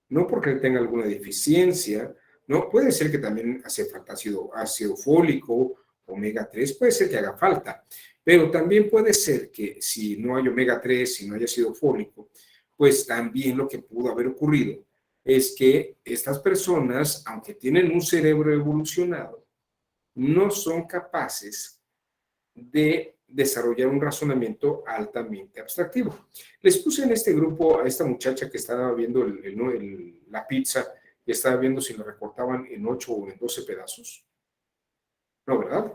no porque tenga alguna deficiencia, ¿no? Puede ser que también hace falta ácido fólico, omega 3, puede ser que haga falta, pero también puede ser que si no hay omega 3, si no hay ácido fólico, pues también lo que pudo haber ocurrido es que estas personas, aunque tienen un cerebro evolucionado, no son capaces de desarrollar un razonamiento altamente abstractivo. Les puse en este grupo a esta muchacha que estaba viendo la pizza y estaba viendo si la recortaban en 8 o en 12 pedazos. No, ¿verdad?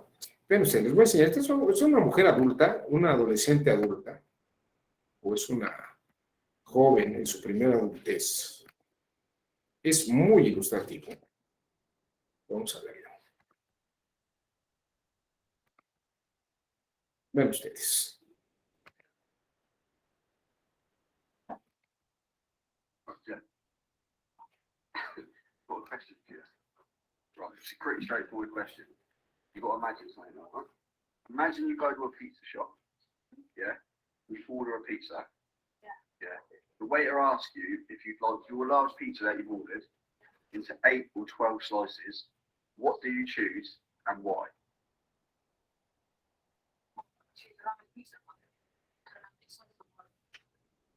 Pero se les voy a enseñar. Esta es una mujer adulta, una adolescente adulta, o es una joven en su primera adultez. Es muy ilustrativo. Vamos a verlo. Vean ustedes. Got a question for you. Right, it's a pretty straightforward question. You've got to imagine something like that. Imagine you go to a pizza shop, yeah? You order a pizza. Yeah. The waiter asks you if you'd like your large pizza that you've ordered into 8 or 12 slices. What do you choose and why?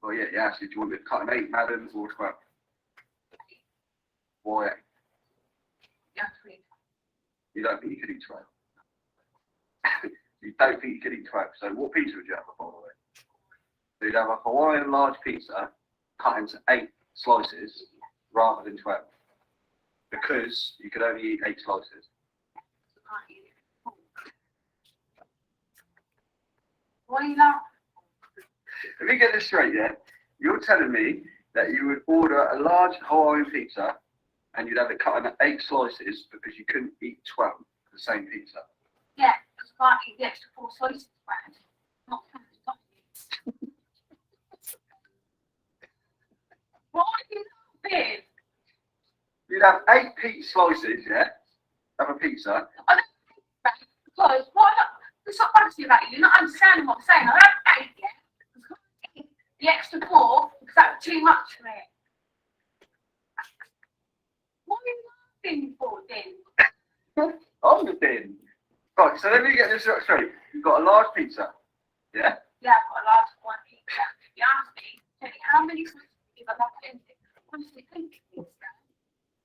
Oh yeah, yeah. So do you want it cut in 8, madam, or 12? Why 8? You don't think you could eat 12? You don't think you could eat 12. So what pizza would you have, by the way? So you'd have a Hawaiian large pizza cut into 8 slices rather than 12. Because you could only eat 8 slices. Why not? Let me get this straight, yeah? You're telling me that you would order a large Hawaiian pizza and you'd have it cut into 8 slices because you couldn't eat 12 of the same pizza. Yeah, because I can't eat the extra 4 slices, Brad. Not Why are you laughing? You'd have 8 slices, yeah, of a pizza. I don't think that because why not? It's not honestly about you. You're not understanding what I'm saying. I have 8, yeah. Because I can't eat the extra 4 because that was too much for me. What are you laughing for then? On the bin. Right, so let me get this straight. You've got a large pizza, yeah? Yeah, I've got a large one pizza. You asked me, tell me how many slices I've got in it. Honestly, think pizza.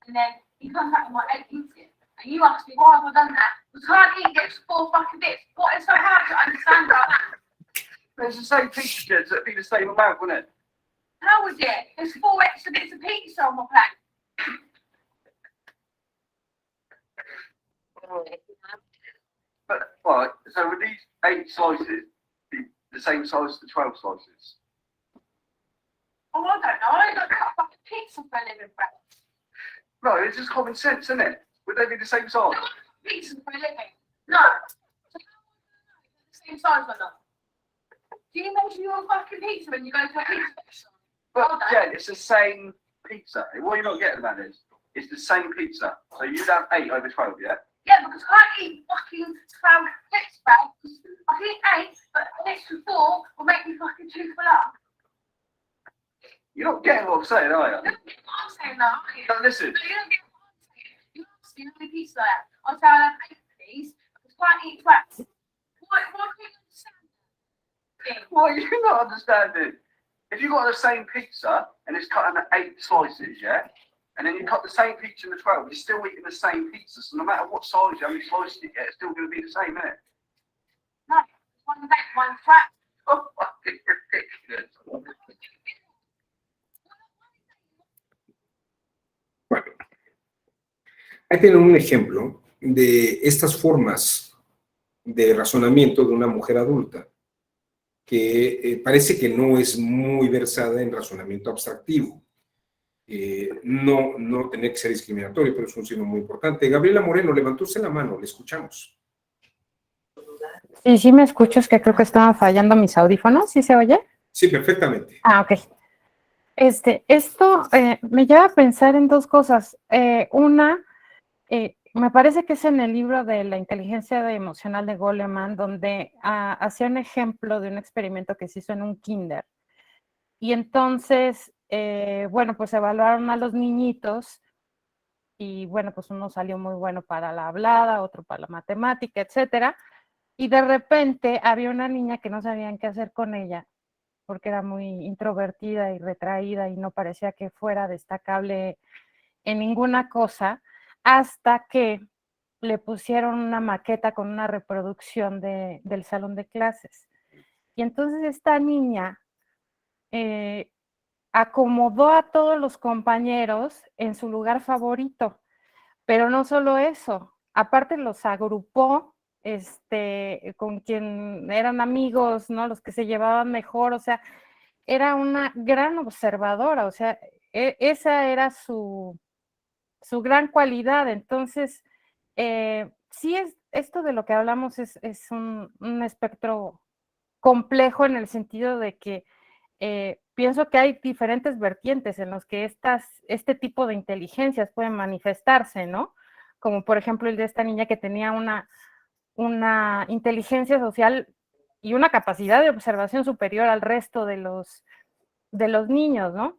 And then he comes out with my 8 pieces. And you asked me why have I done that? Because I can't eat the extra 4 fucking bits. What is so hard to understand about that? It's the same pizza, Jen, so it'd be the same amount, wouldn't it? How was it? There's 4 extra bits of pizza on my plate. But, right, so would these 8 slices be the same size as the 12 slices? Oh, I don't know. I don't cut up a pizza for a living, Brett. No, it's just common sense, isn't it? Would they be the same size? No, pizza for a living. No. So how would I know if they're the same size or not? Do you measure your fucking pizza when you go to a pizza restaurant? But, Hold on. Jen, it's the same pizza. What you're not getting at is, it's the same pizza. So you'd have 8 over 12, yeah? Yeah, because I can't eat fucking 12 bits, Brett. I can eat 8, but an extra 4 will make me fucking too full up. You're not getting what I'm saying, are You you? don't get what I'm saying now, are you? No, listen. No, you don't get what I'm saying. You ask me how many pieces I have. I'll say I'll have 8 please, because I can't eat 12. Why can't you understand that? What are you not understanding? If you've got the same pizza and it's cut into 8 slices, yeah? And then you cut the same pizza into 12, you're still eating the same pizza. So no matter what size, how many slices you get, it's still going to be the same, isn't it? No, one's 8, one's 12. Oh, fucking ridiculous. Bueno, ahí tienen un ejemplo de estas formas de razonamiento de una mujer adulta que parece que no es muy versada en razonamiento abstractivo. No tiene que ser discriminatorio, pero es un signo muy importante. Gabriela Moreno, levantó usted la mano, le escuchamos. Sí, me escucho, es que creo que estaban fallando mis audífonos, ¿sí se oye? Sí, perfectamente. Ah, ok. Esto me lleva a pensar en 2 cosas. Una, me parece que es en el libro de la inteligencia emocional de Goleman, donde hacía un ejemplo de un experimento que se hizo en un kinder. Y entonces, bueno, pues evaluaron a los niñitos y, bueno, pues uno salió muy bueno para la hablada, otro para la matemática, etcétera. Y de repente había una niña que no sabían qué hacer con ella, porque era muy introvertida y retraída y no parecía que fuera destacable en ninguna cosa, hasta que le pusieron una maqueta con una reproducción del salón de clases. Y entonces esta niña acomodó a todos los compañeros en su lugar favorito, pero no solo eso, aparte los agrupó con quien eran amigos, ¿no? Los que se llevaban mejor, o sea, era una gran observadora, o sea, esa era su gran cualidad. Entonces, sí, esto de lo que hablamos es un espectro complejo en el sentido de que pienso que hay diferentes vertientes en los que este tipo de inteligencias pueden manifestarse, ¿no? Como por ejemplo el de esta niña que tenía una inteligencia social y una capacidad de observación superior al resto de los niños, ¿no?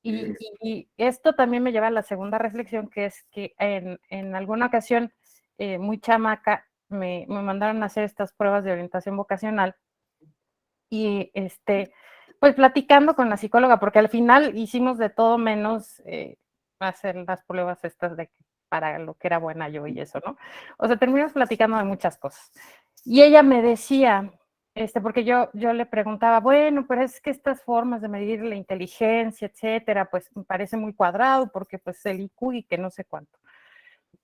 Y esto también me lleva a la segunda reflexión, que es que en alguna ocasión, muy chamaca, me mandaron a hacer estas pruebas de orientación vocacional y pues platicando con la psicóloga, porque al final hicimos de todo menos hacer las pruebas estas para lo que era buena yo y eso, ¿no? O sea, terminamos platicando de muchas cosas. Y ella me decía, porque yo le preguntaba, bueno, pero es que estas formas de medir la inteligencia, etcétera, pues me parece muy cuadrado, porque pues el IQ y que no sé cuánto.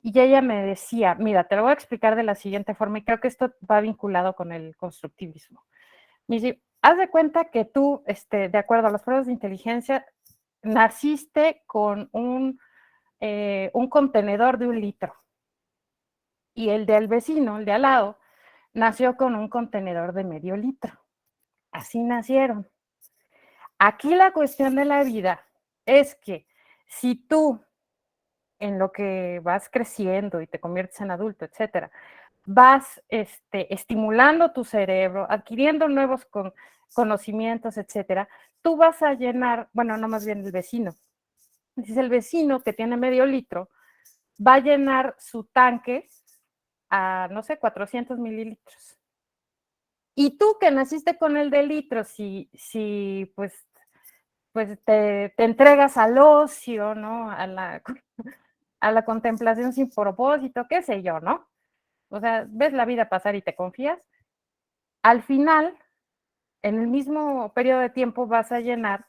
Y ella me decía, mira, te lo voy a explicar de la siguiente forma, y creo que esto va vinculado con el constructivismo. Me dice, haz de cuenta que tú, de acuerdo a las pruebas de inteligencia, naciste con un contenedor de 1 litro. Y el del vecino, el de al lado, nació con un contenedor de medio litro. Así nacieron. Aquí la cuestión de la vida es que si tú, en lo que vas creciendo y te conviertes en adulto, etcétera, vas estimulando tu cerebro, adquiriendo nuevos conocimientos, etcétera, tú vas a llenar, bueno, no, más bien el vecino. Entonces el vecino que tiene medio litro va a llenar su tanque a, no sé, 400 mililitros. Y tú que naciste con el de litro, si pues te entregas al ocio, ¿no? A la contemplación sin propósito, qué sé yo, ¿no? O sea, ves la vida pasar y te confías. Al final, en el mismo periodo de tiempo vas a llenar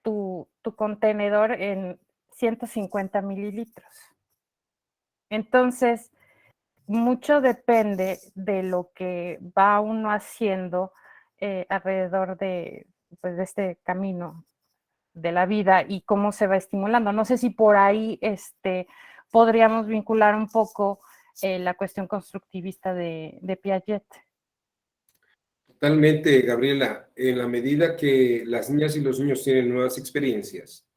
tu contenedor en 150 mililitros. Entonces, mucho depende de lo que va uno haciendo alrededor de, pues, de este camino de la vida y cómo se va estimulando. No sé si por ahí podríamos vincular un poco la cuestión constructivista de Piaget. Totalmente, Gabriela. En la medida que las niñas y los niños tienen nuevas experiencias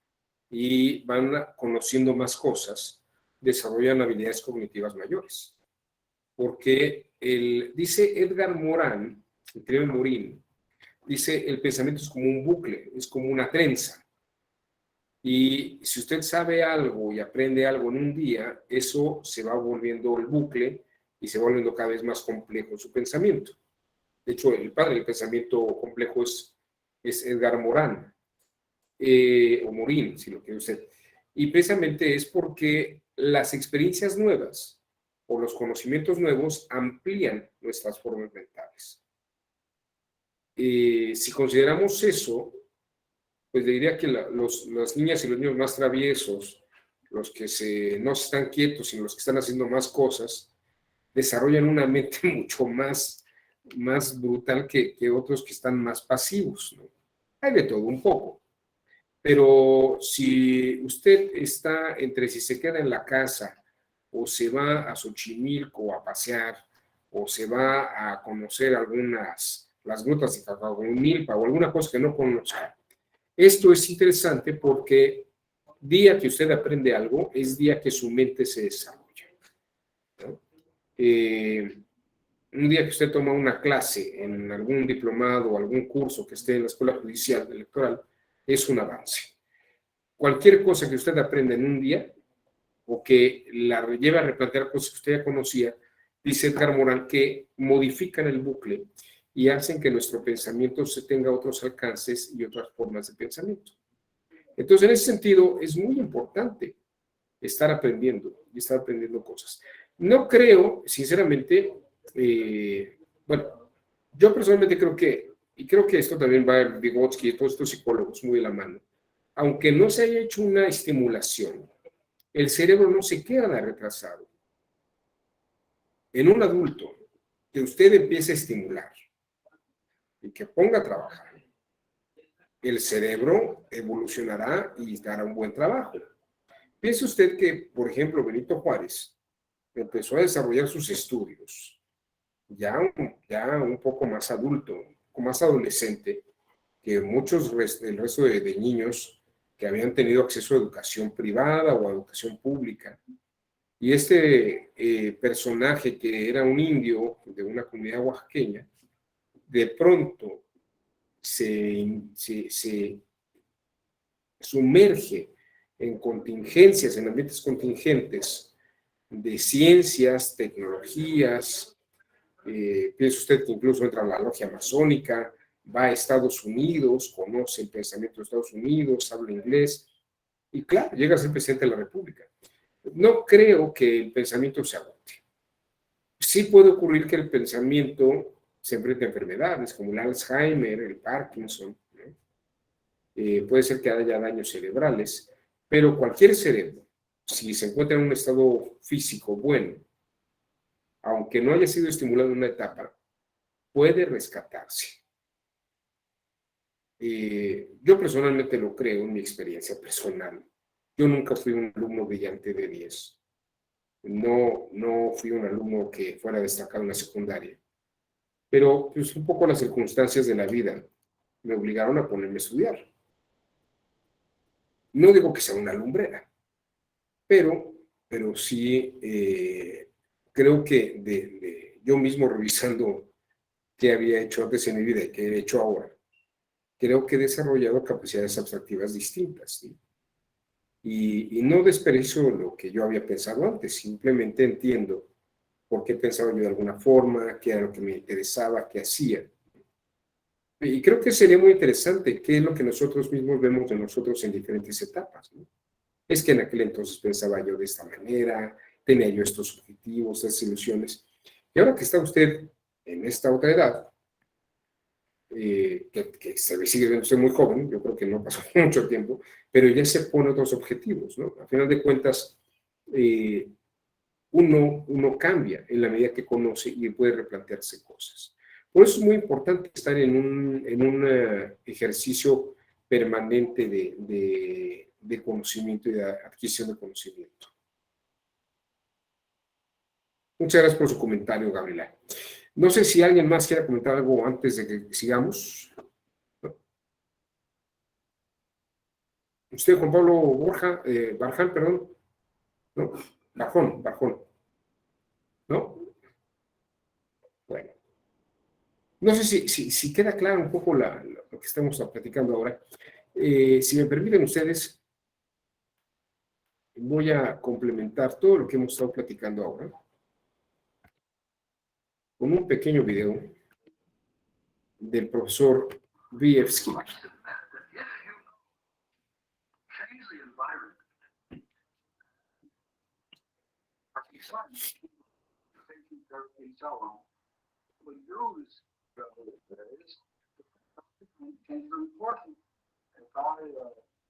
y van conociendo más cosas, desarrollan habilidades cognitivas mayores. Porque dice Edgar Morin, creo Morin, dice el pensamiento es como un bucle, es como una trenza. Y si usted sabe algo y aprende algo en un día, eso se va volviendo el bucle y se va volviendo cada vez más complejo su pensamiento. De hecho, el padre del pensamiento complejo es Edgar Morin, o Morin, si lo quiere usted. Y precisamente es porque las experiencias nuevas o los conocimientos nuevos amplían nuestras formas mentales. Si consideramos eso, pues le diría que las niñas y los niños más traviesos, los que no están quietos, sino los que están haciendo más cosas, desarrollan una mente mucho más brutal que otros que están más pasivos, ¿no? Hay de todo un poco. Pero si usted está entre si se queda en la casa o se va a Xochimilco a pasear o se va a conocer las grutas de Cacahuamilpa o alguna cosa que no conozca, esto es interesante porque día que usted aprende algo es día que su mente se desarrolla, ¿no? Un día que usted toma una clase en algún diplomado o algún curso que esté en la Escuela Judicial Electoral, es un avance. Cualquier cosa que usted aprenda en un día o que la lleve a replantear cosas que usted ya conocía, dice Edgar Morin, que modifican el bucle y hacen que nuestro pensamiento se tenga otros alcances y otras formas de pensamiento. Entonces, en ese sentido, es muy importante estar aprendiendo y estar aprendiendo cosas. No creo, sinceramente, bueno, yo personalmente creo que esto también va a Vygotsky y todos estos psicólogos muy de la mano, aunque no se haya hecho una estimulación, el cerebro no se queda retrasado. En un adulto que usted empiece a estimular y que ponga a trabajar, el cerebro evolucionará y dará un buen trabajo. Piense usted que, por ejemplo, Benito Juárez empezó a desarrollar sus estudios ya un poco más adulto, más adolescente, que el resto de niños que habían tenido acceso a educación privada o a educación pública. Y este personaje que era un indio de una comunidad oaxaqueña, de pronto se sumerge en contingencias, en ambientes contingentes de ciencias, tecnologías. Piensa usted que incluso entra a la logia masónica, va a Estados Unidos, conoce el pensamiento de Estados Unidos, habla inglés, y claro, llega a ser presidente de la República. No creo que el pensamiento se agote. Sí puede ocurrir que el pensamiento se enfrente a enfermedades como el Alzheimer, el Parkinson, ¿no? Puede ser que haya daños cerebrales, pero cualquier cerebro, si se encuentra en un estado físico bueno, aunque no haya sido estimulado en una etapa, puede rescatarse. Yo personalmente lo creo en mi experiencia personal. Yo nunca fui un alumno brillante de 10. No fui un alumno que fuera destacado en la secundaria. Pero pues, un poco las circunstancias de la vida me obligaron a ponerme a estudiar. No digo que sea una lumbrera, pero sí creo que yo mismo revisando qué había hecho antes en mi vida y qué he hecho ahora, creo que he desarrollado capacidades abstractivas distintas, ¿sí? Y no desprecio lo que yo había pensado antes, simplemente entiendo por qué pensaba yo de alguna forma, qué era lo que me interesaba, qué hacía. Y creo que sería muy interesante qué es lo que nosotros mismos vemos de nosotros en diferentes etapas, ¿no? Es que en aquel entonces pensaba yo de esta manera, tenía yo estos objetivos, estas ilusiones. Y ahora que está usted en esta otra edad, que se sigue viendo usted muy joven, yo creo que no pasó mucho tiempo, pero ya se pone otros objetivos, ¿no? A final de cuentas, uno cambia en la medida que conoce y puede replantearse cosas. Por eso es muy importante estar en un ejercicio permanente de conocimiento y de adquisición de conocimiento. Muchas gracias por su comentario, Gabriela. No sé si alguien más quiere comentar algo antes de que sigamos. ¿No? Usted, Juan Pablo Barján, perdón. No, Barjón. ¿No? Bueno. No sé si queda claro un poco lo que estamos platicando ahora. Si me permiten ustedes, voy a complementar todo lo que hemos estado platicando ahora con un pequeño video del profesor B.F. Skinner.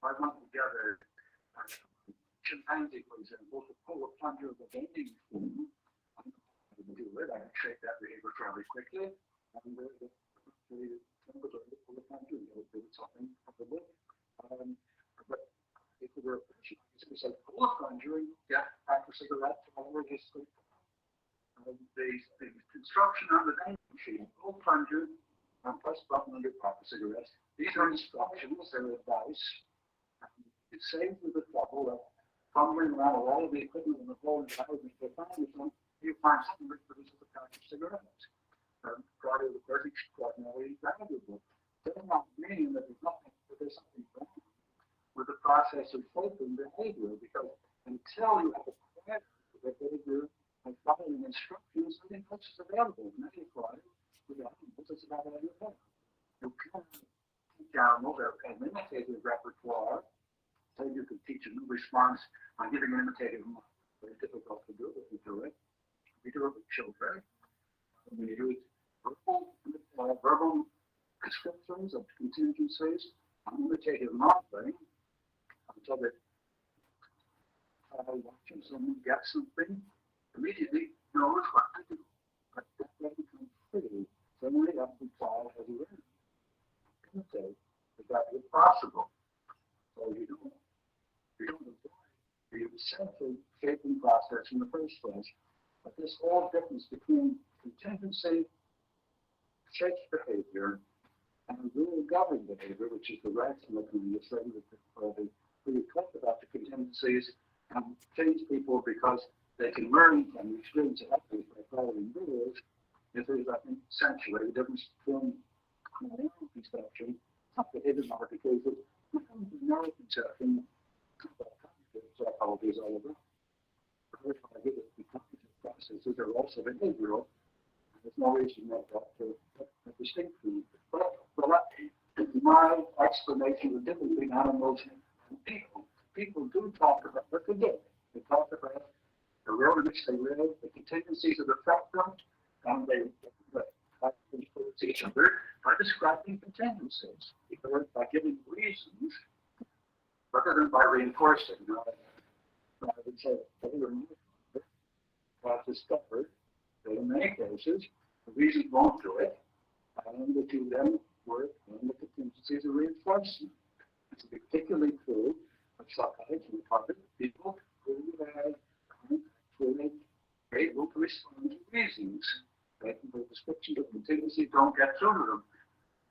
I went together chimpanzee, for example, to pull a plunger of a bending spoon. I can do it. I can shake that behavior fairly quickly. And pull the plunger, do something probably. But if it were a fish, it was like pull a plunger and get back a cigarette, whatever it is. The instruction on the vending machine, pull plunger, and press button under pack a cigarette. These are instructions, they're advice. It saves you the trouble of fumbling around a lot of the equipment in the whole environment to find you find something that produces a pack of cigarettes. Part of the very extraordinarily valuable. Does not mean that there's something wrong with the process of shaping behavior, because until you have a plan for the behavior and following instructions, nothing else is available. Many clients, it's about all you have. You can download an imitative repertoire. So you can teach a new response by giving an imitative model. Very difficult to do if you do it. We do it with children. We use verbal descriptions of contingencies, imitative modeling, until they watching someone get something, immediately knows what to do. But that becomes free. Suddenly that reply has learned. Imitate is that possible. So you don't avoid the essential shaping process in the first place. But this whole difference between contingency, shaped behavior, and really governed behavior, which is the rational kind of thing we talked about the contingencies and change people because they can learn from the experience of others by following rules. If there's, I think, essentially the difference between neural conception, behavior modification, neural conception, psychology is all about. The cognitive processes are also behavioral. There's no reason to make that a distinction. But my explanation of the difference between animals and people. People do talk about what they do. They talk about the world in which they live, the contingencies that affect them, and they influence each other by describing contingencies. By giving reasons rather than by reinforcing. I would say everyone has discovered that in many cases the reasons won't do it, and the two then work on the contingencies of reinforcement. It's particularly true of psychology people who have actually able to respond to reasons. The descriptions of contingencies don't get through to them.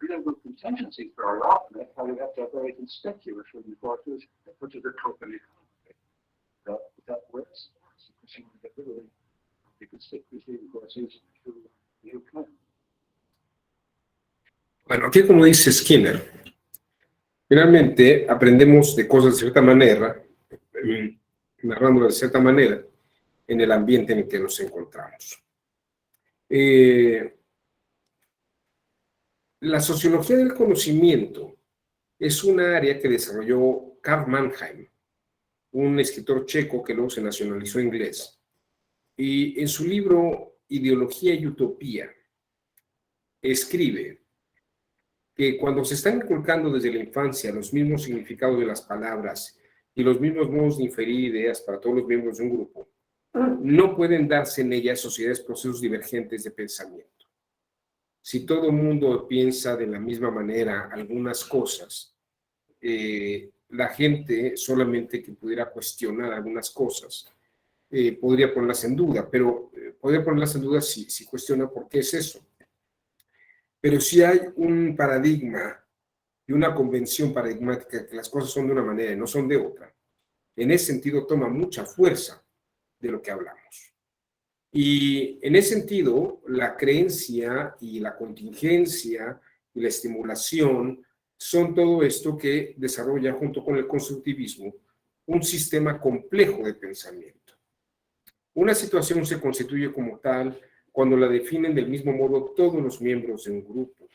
We don't with contingencies very often. That's how you have to have very conspicuous reinforcers, which is a token economy. That works. Because you get rid of the conspicuous reinforcers through you can. Bueno, aquí como dice Skinner, finalmente aprendemos de cosas de cierta manera, narrando de cierta manera, en el ambiente en el que nos encontramos. La sociología del conocimiento es una área que desarrolló Karl Mannheim, un escritor checo que luego se nacionalizó inglés. Y en su libro Ideología y Utopía escribe que cuando se están inculcando desde la infancia los mismos significados de las palabras y los mismos modos de inferir ideas para todos los miembros de un grupo, no pueden darse en ellas sociedades procesos divergentes de pensamiento. Si todo el mundo piensa de la misma manera algunas cosas, la gente solamente que pudiera cuestionar algunas cosas podría ponerlas en duda, pero podría ponerlas en duda si cuestiona por qué es eso. Pero si hay un paradigma y una convención paradigmática que las cosas son de una manera y no son de otra, en ese sentido toma mucha fuerza de lo que hablamos. Y en ese sentido, la creencia y la contingencia y la estimulación son todo esto que desarrolla junto con el constructivismo un sistema complejo de pensamiento. Una situación se constituye como tal cuando la definen del mismo modo todos los miembros de un grupo.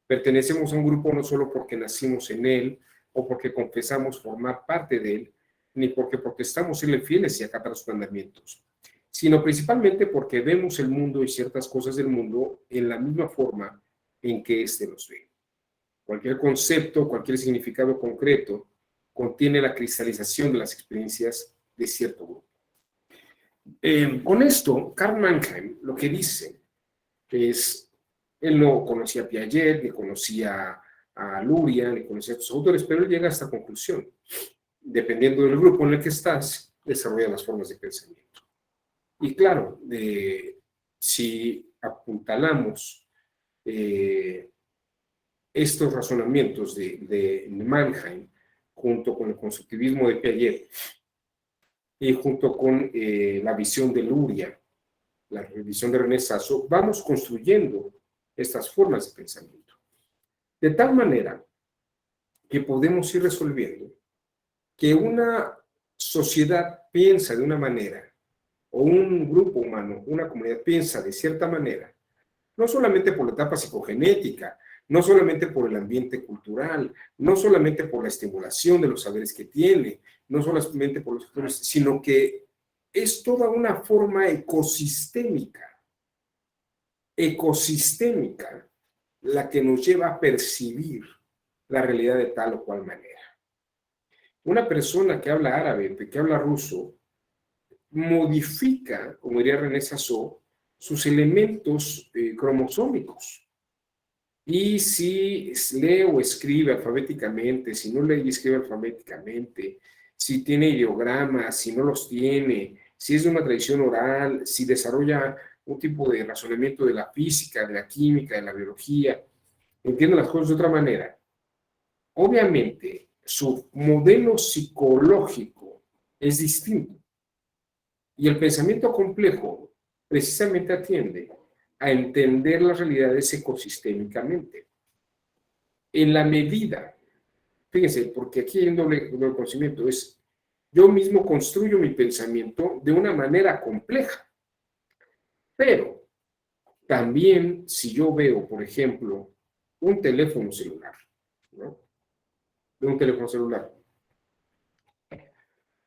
Pertenecemos a un grupo no solo porque nacimos en él o porque confesamos formar parte de él, ni porque protestamos serle fieles y acatar sus mandamientos, sino principalmente porque vemos el mundo y ciertas cosas del mundo en la misma forma en que éste los ve. Cualquier concepto, cualquier significado concreto contiene la cristalización de las experiencias de cierto grupo. Con esto, Karl Mannheim lo que dice es, él no conocía a Piaget, ni conocía a Luria, ni conocía a estos autores, pero él llega a esta conclusión. Dependiendo del grupo en el que estás, desarrolla las formas de pensamiento. Y claro, si apuntalamos estos razonamientos de Mannheim junto con el constructivismo de Piaget y junto con la visión de Luria, la visión de René Sasso, vamos construyendo estas formas de pensamiento. De tal manera que podemos ir resolviendo que una sociedad piensa de una manera, o un grupo humano, una comunidad piensa de cierta manera, no solamente por la etapa psicogenética, no solamente por el ambiente cultural, no solamente por la estimulación de los saberes que tiene, no solamente por los factores, sino que es toda una forma ecosistémica la que nos lleva a percibir la realidad de tal o cual manera. Una persona que habla árabe, que habla ruso, modifica, como diría René Sasso, sus elementos cromosómicos. Y si lee o escribe alfabéticamente, si no lee y escribe alfabéticamente, si tiene ideogramas, si no los tiene, si es de una tradición oral, si desarrolla un tipo de razonamiento de la física, de la química, de la biología, entiende las cosas de otra manera. Obviamente, su modelo psicológico es distinto. Y el pensamiento complejo precisamente atiende a entender las realidades ecosistémicamente. En la medida, fíjense, porque aquí hay un doble conocimiento, es yo mismo construyo mi pensamiento de una manera compleja. Pero también si yo veo, por ejemplo, un teléfono celular, ¿no? De un teléfono celular,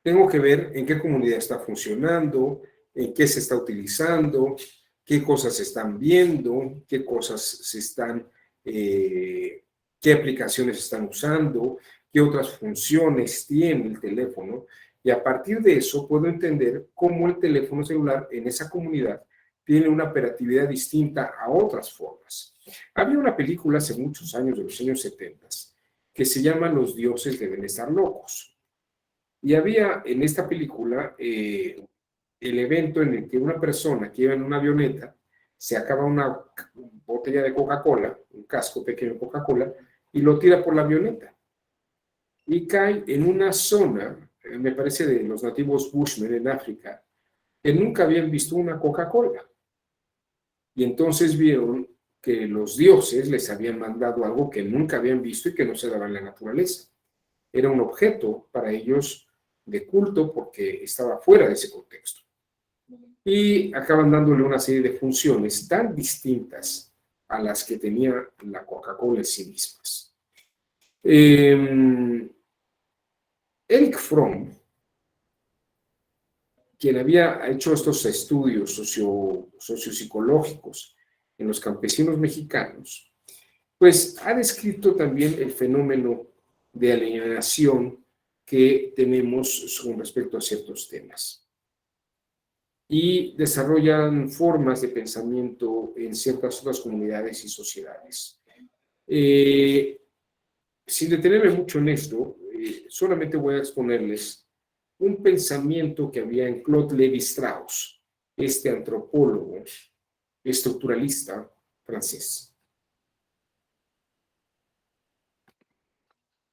tengo que ver en qué comunidad está funcionando, en qué se está utilizando, qué cosas se están viendo, qué cosas se están, qué aplicaciones están usando, qué otras funciones tiene el teléfono, y a partir de eso puedo entender cómo el teléfono celular en esa comunidad tiene una operatividad distinta a otras formas. Había una película hace muchos años, de los años 70, que se llama Los dioses deben estar locos. Y había en esta película el evento en el que una persona que iba en una avioneta se acaba una botella de Coca-Cola, un casco pequeño de Coca-Cola, y lo tira por la avioneta. Y cae en una zona, me parece de los nativos Bushmen en África, que nunca habían visto una Coca-Cola. Y entonces vieron que los dioses les habían mandado algo que nunca habían visto y que no se daba en la naturaleza. Era un objeto para ellos de culto porque estaba fuera de ese contexto. Y acaban dándole una serie de funciones tan distintas a las que tenía la Coca-Cola en sí mismas. Erich Fromm, quien había hecho estos estudios sociopsicológicos en los campesinos mexicanos, pues ha descrito también el fenómeno de alienación que tenemos con respecto a ciertos temas. Y desarrollan formas de pensamiento en ciertas otras comunidades y sociedades. Sin detenerme mucho en esto, solamente voy a exponerles un pensamiento que había en Claude Lévi-Strauss, este antropólogo estructuralista francés.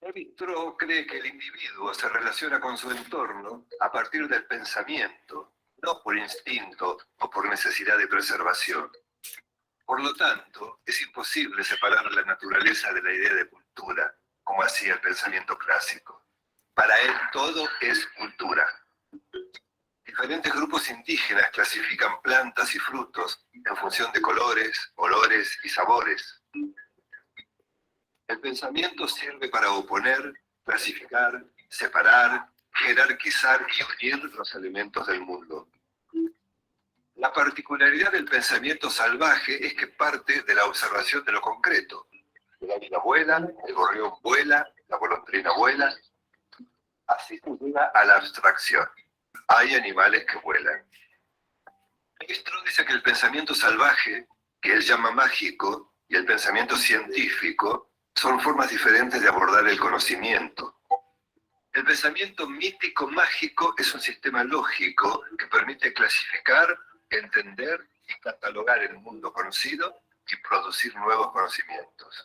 Lévi-Strauss cree que el individuo se relaciona con su entorno a partir del pensamiento, no por instinto o por necesidad de preservación. Por lo tanto, es imposible separar la naturaleza de la idea de cultura, como hacía el pensamiento clásico. Para él todo es cultura. Diferentes grupos indígenas clasifican plantas y frutos en función de colores, olores y sabores. El pensamiento sirve para oponer, clasificar, separar, jerarquizar y unir los elementos del mundo. La particularidad del pensamiento salvaje es que parte de la observación de lo concreto. El águila vuela, el gorrión vuela, la golondrina vuela. Así se llega a la abstracción. Hay animales que vuelan. Lévi-Strauss dice que el pensamiento salvaje, que él llama mágico, y el pensamiento científico son formas diferentes de abordar el conocimiento. El pensamiento mítico mágico es un sistema lógico que permite clasificar, entender y catalogar el mundo conocido y producir nuevos conocimientos.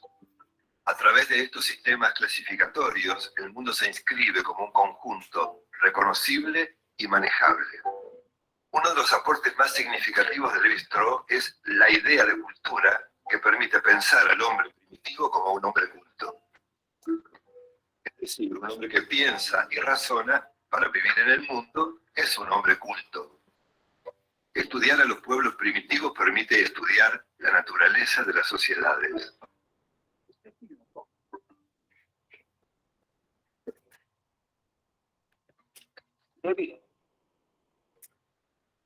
A través de estos sistemas clasificatorios, el mundo se inscribe como un conjunto reconocible y manejable. Uno de los aportes más significativos de Lévi-Strauss es la idea de cultura que permite pensar al hombre primitivo como un hombre culto. Es decir, un hombre que piensa y razona para vivir en el mundo es un hombre culto. Estudiar a los pueblos primitivos permite estudiar la naturaleza de las sociedades.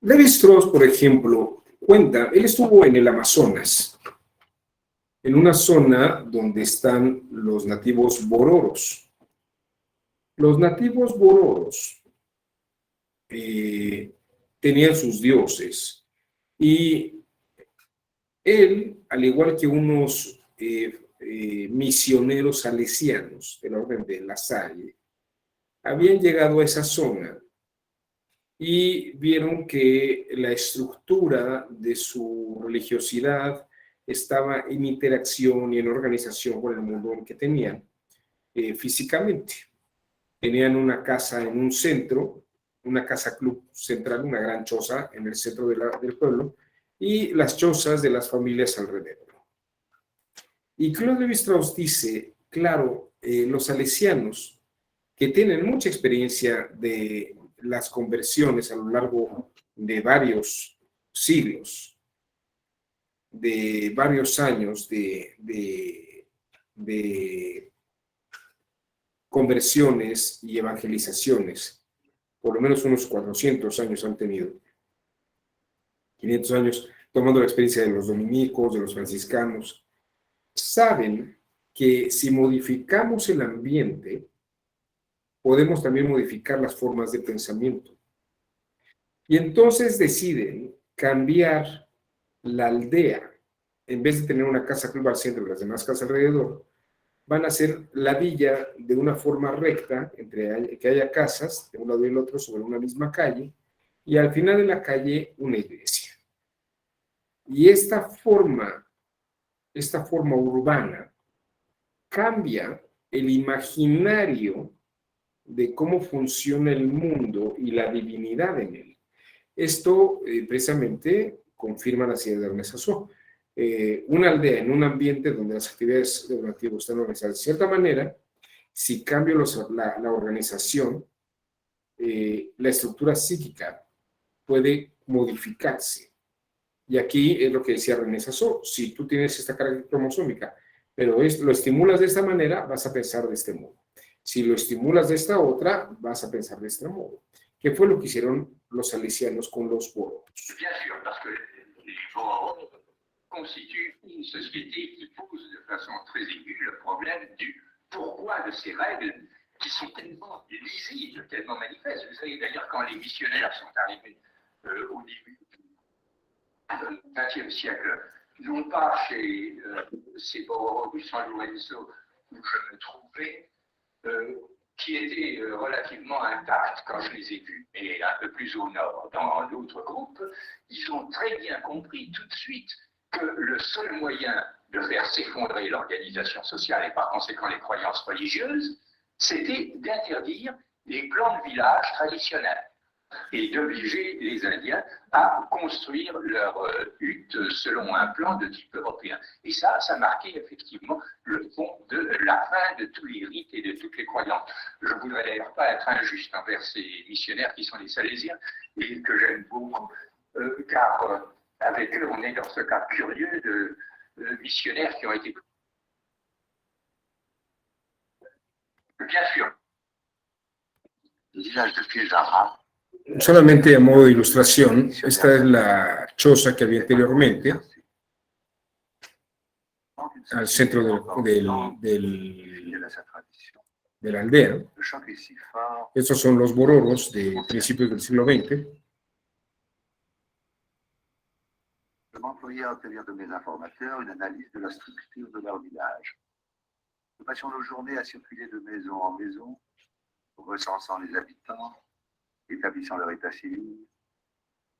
Lévi-Strauss, por ejemplo, cuenta, él estuvo en el Amazonas, en una zona donde están los nativos bororos. Los nativos bororos tenían sus dioses y él, al igual que unos misioneros salesianos de la Orden de La Salle, habían llegado a esa zona y vieron que la estructura de su religiosidad estaba en interacción y en organización con el mundo que tenían físicamente. Tenían una casa en un centro, una casa club central, una gran choza en el centro del pueblo, y las chozas de las familias alrededor. Y Claude Lévi-Strauss dice, claro, los salesianos, que tienen mucha experiencia de las conversiones a lo largo de varios siglos, de varios años de conversiones y evangelizaciones, por lo menos unos 400 años han tenido, 500 años, tomando la experiencia de los dominicos, de los franciscanos, saben que si modificamos el ambiente, podemos también modificar las formas de pensamiento. Y entonces deciden cambiar la aldea. En vez de tener una casa club al centro y las demás casas alrededor, van a hacer la villa de una forma recta, entre que haya casas de un lado y el otro sobre una misma calle, y al final de la calle una iglesia. Y esta forma urbana cambia el imaginario de cómo funciona el mundo y la divinidad en él. Esto precisamente confirma las ideas de Ernest Sassou. Una aldea en un ambiente donde las actividades de los nativos están organizadas de cierta manera, si cambio la organización, la estructura psíquica puede modificarse. Y aquí es lo que decía René Sassou, si tú tienes esta carga cromosómica, pero lo estimulas de esta manera, vas a pensar de este modo. Si lo estimulas de esta otra, vas a pensar de este modo. ¿Qué fue lo que hicieron los salesianos con los bororos? constitue une société qui pose de façon très aiguë le problème du pourquoi de ces règles qui sont tellement lisibles, tellement manifestes. Vous savez d'ailleurs, quand les missionnaires sont arrivés au début du XXe siècle, non pas chez Seboro du San Lorenzo, où je me trouvais, qui étaient relativement intacts quand je les ai vus, mais un peu plus au nord, dans l'autre groupe, ils ont très bien compris tout de suite que le seul moyen de faire s'effondrer l'organisation sociale et par conséquent les croyances religieuses, c'était d'interdire les plans de village traditionnels et d'obliger les Indiens à construire leur hutte selon un plan de type européen. Et ça marquait effectivement le fond de la fin de tous les rites et de toutes les croyances. Je ne voudrais d'ailleurs pas être injuste envers ces missionnaires qui sont les Salésiens et que j'aime beaucoup, car avec eux, on est dans ce cas curieux de missionnaires qui ont été... Bien sûr. Le village de Kijara, Solamente a modo de ilustración, esta es la choza que había anteriormente, al centro de la aldea. le choc est si fort, Estos son los bororos de principios del siglo XX. je m'employais à obtenir de mes informateurs une analyse de la structure de leur village. Nous passions nos journées à circuler de maison en maison, recensant les habitants, établissant leur état civil,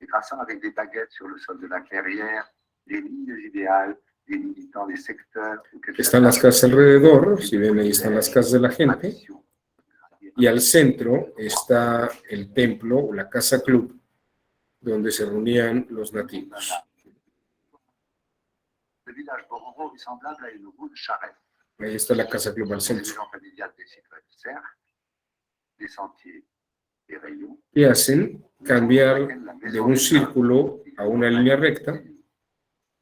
et traçant avec des baguettes sur le sol de la clairière les lignes idéales delimitant les secteurs. Están las casas alrededor, si ven ahí están las casas de la gente, y al centro está el templo o la casa club, donde se reunían los nativos. Le village Bororo est semblable à une roue de charrette. Ahí está la casa club al Les centro. gens familiales des cycles de cercle, des sentiers, des rayons. ¿Qué hacen? Cambiar de un círculo a una línea recta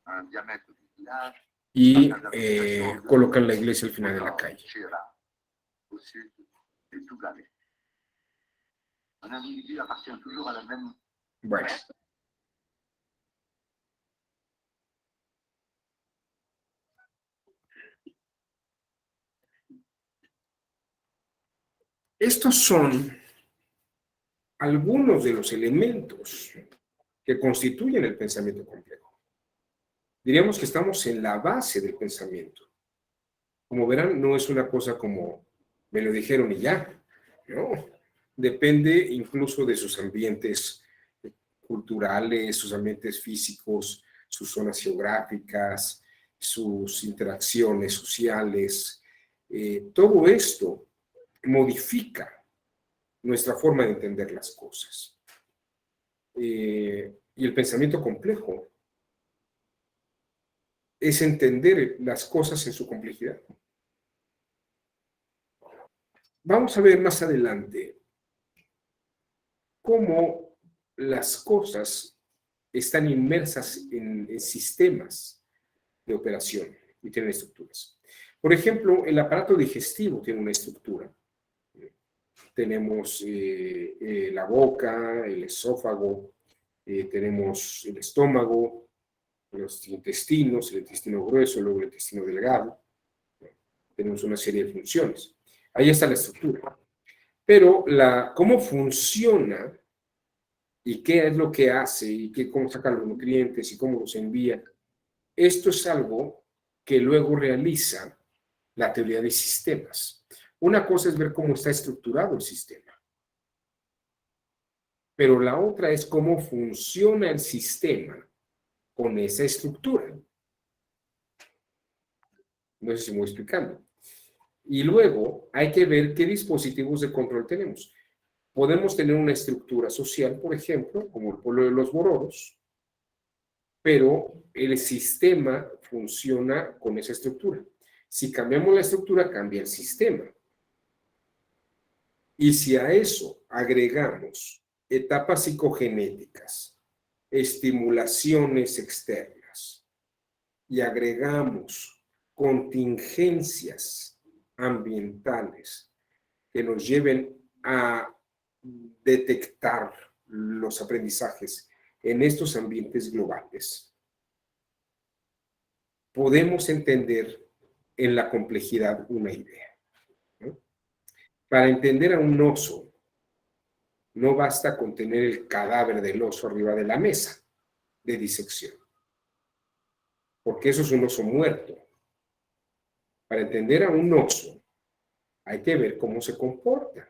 Un diamètre du village, y colocan la iglesia al final de la calle. Chira, au sud, et Tougalé. Un individu appartient toujours à la même. Bueno. Estos son algunos de los elementos que constituyen el pensamiento complejo. Diríamos que estamos en la base del pensamiento. Como verán, no es una cosa como me lo dijeron y ya, ¿no? Depende incluso de sus ambientes culturales, sus ambientes físicos, sus zonas geográficas, sus interacciones sociales. Todo esto modifica nuestra forma de entender las cosas. Y el pensamiento complejo es entender las cosas en su complejidad. Vamos a ver más adelante cómo las cosas están inmersas en sistemas de operación y tienen estructuras. Por ejemplo, el aparato digestivo tiene una estructura. Tenemos la boca, el esófago, tenemos el estómago, los intestinos, el intestino grueso, luego el intestino delgado. Tenemos una serie de funciones. Ahí está la estructura. Pero cómo funciona y qué es lo que hace y cómo saca los nutrientes y cómo los envía, esto es algo que luego realiza la teoría de sistemas. Una cosa es ver cómo está estructurado el sistema, pero la otra es cómo funciona el sistema con esa estructura. No sé si me voy explicando. Y luego hay que ver qué dispositivos de control tenemos. Podemos tener una estructura social, por ejemplo, como el pueblo de los Bororos, pero el sistema funciona con esa estructura. Si cambiamos la estructura, cambia el sistema. Y si a eso agregamos etapas psicogenéticas, estimulaciones externas, y agregamos contingencias ambientales que nos lleven a detectar los aprendizajes en estos ambientes globales, podemos entender en la complejidad una idea, ¿no? Para entender a un oso, no basta con tener el cadáver del oso arriba de la mesa de disección, porque eso es un oso muerto. Para entender a un oso, hay que ver cómo se comporta.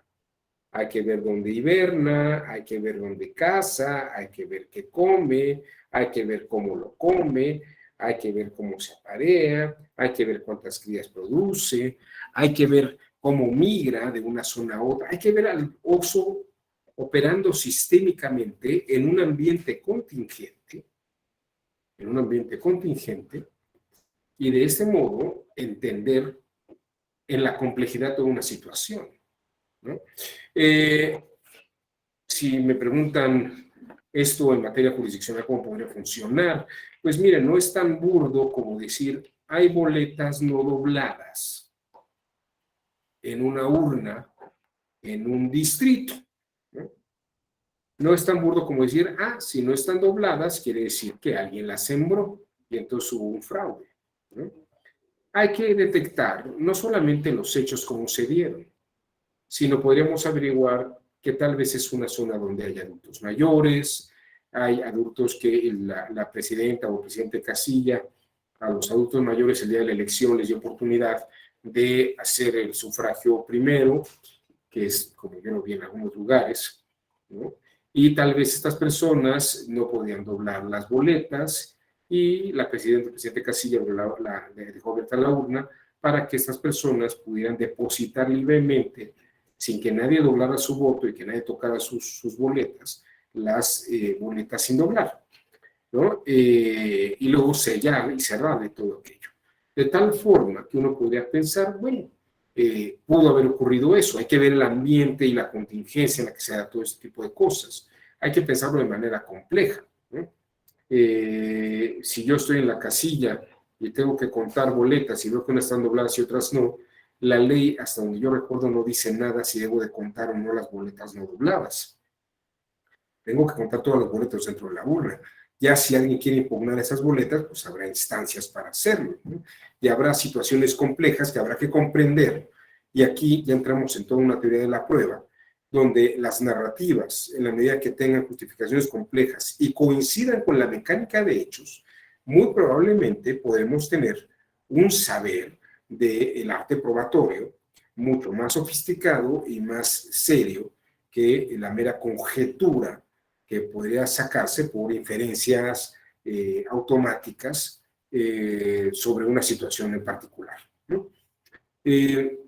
Hay que ver dónde hiberna, hay que ver dónde caza, hay que ver qué come, hay que ver cómo lo come, hay que ver cómo se aparea, hay que ver cuántas crías produce, hay que ver cómo migra de una zona a otra. Hay que ver al oso operando sistémicamente en un ambiente contingente, y de este modo entender en la complejidad toda una situación, ¿no? Si me preguntan esto en materia jurisdiccional, ¿cómo podría funcionar? Pues miren, no es tan burdo como decir, hay boletas no dobladas en una urna, en un distrito, ¿no? No es tan burdo como decir, si no están dobladas, quiere decir que alguien las sembró y entonces hubo un fraude, ¿no? Hay que detectar no solamente los hechos como se dieron, sino podríamos averiguar que tal vez es una zona donde hay adultos mayores, hay adultos que la presidenta o el presidente Casilla, a los adultos mayores el día de la elección les dio oportunidad de hacer el sufragio primero, que es como yo lo vi en algunos lugares, ¿no? Y tal vez estas personas no podían doblar las boletas y el presidente Casilla dejó abierta la urna para que estas personas pudieran depositar libremente, sin que nadie doblara su voto y que nadie tocara sus boletas, las boletas sin doblar, ¿no? Y luego sellar y cerrar de todo aquello. De tal forma que uno podría pensar, bueno, pudo haber ocurrido eso. Hay que ver el ambiente y la contingencia en la que se da todo este tipo de cosas. Hay que pensarlo de manera compleja, ¿no? Si yo estoy en la casilla y tengo que contar boletas y veo que unas están dobladas y otras no, la ley, hasta donde yo recuerdo, no dice nada si debo de contar o no las boletas no dobladas. Tengo que contar todas las boletas dentro de la urna. Ya si alguien quiere impugnar esas boletas, pues habrá instancias para hacerlo, ¿no? Y habrá situaciones complejas que habrá que comprender. Y aquí ya entramos en toda una teoría de la prueba, donde las narrativas, en la medida que tengan justificaciones complejas y coincidan con la mecánica de hechos, muy probablemente podremos tener un saber del arte probatorio mucho más sofisticado y más serio que la mera conjetura que podría sacarse por inferencias automáticas sobre una situación en particular, ¿no?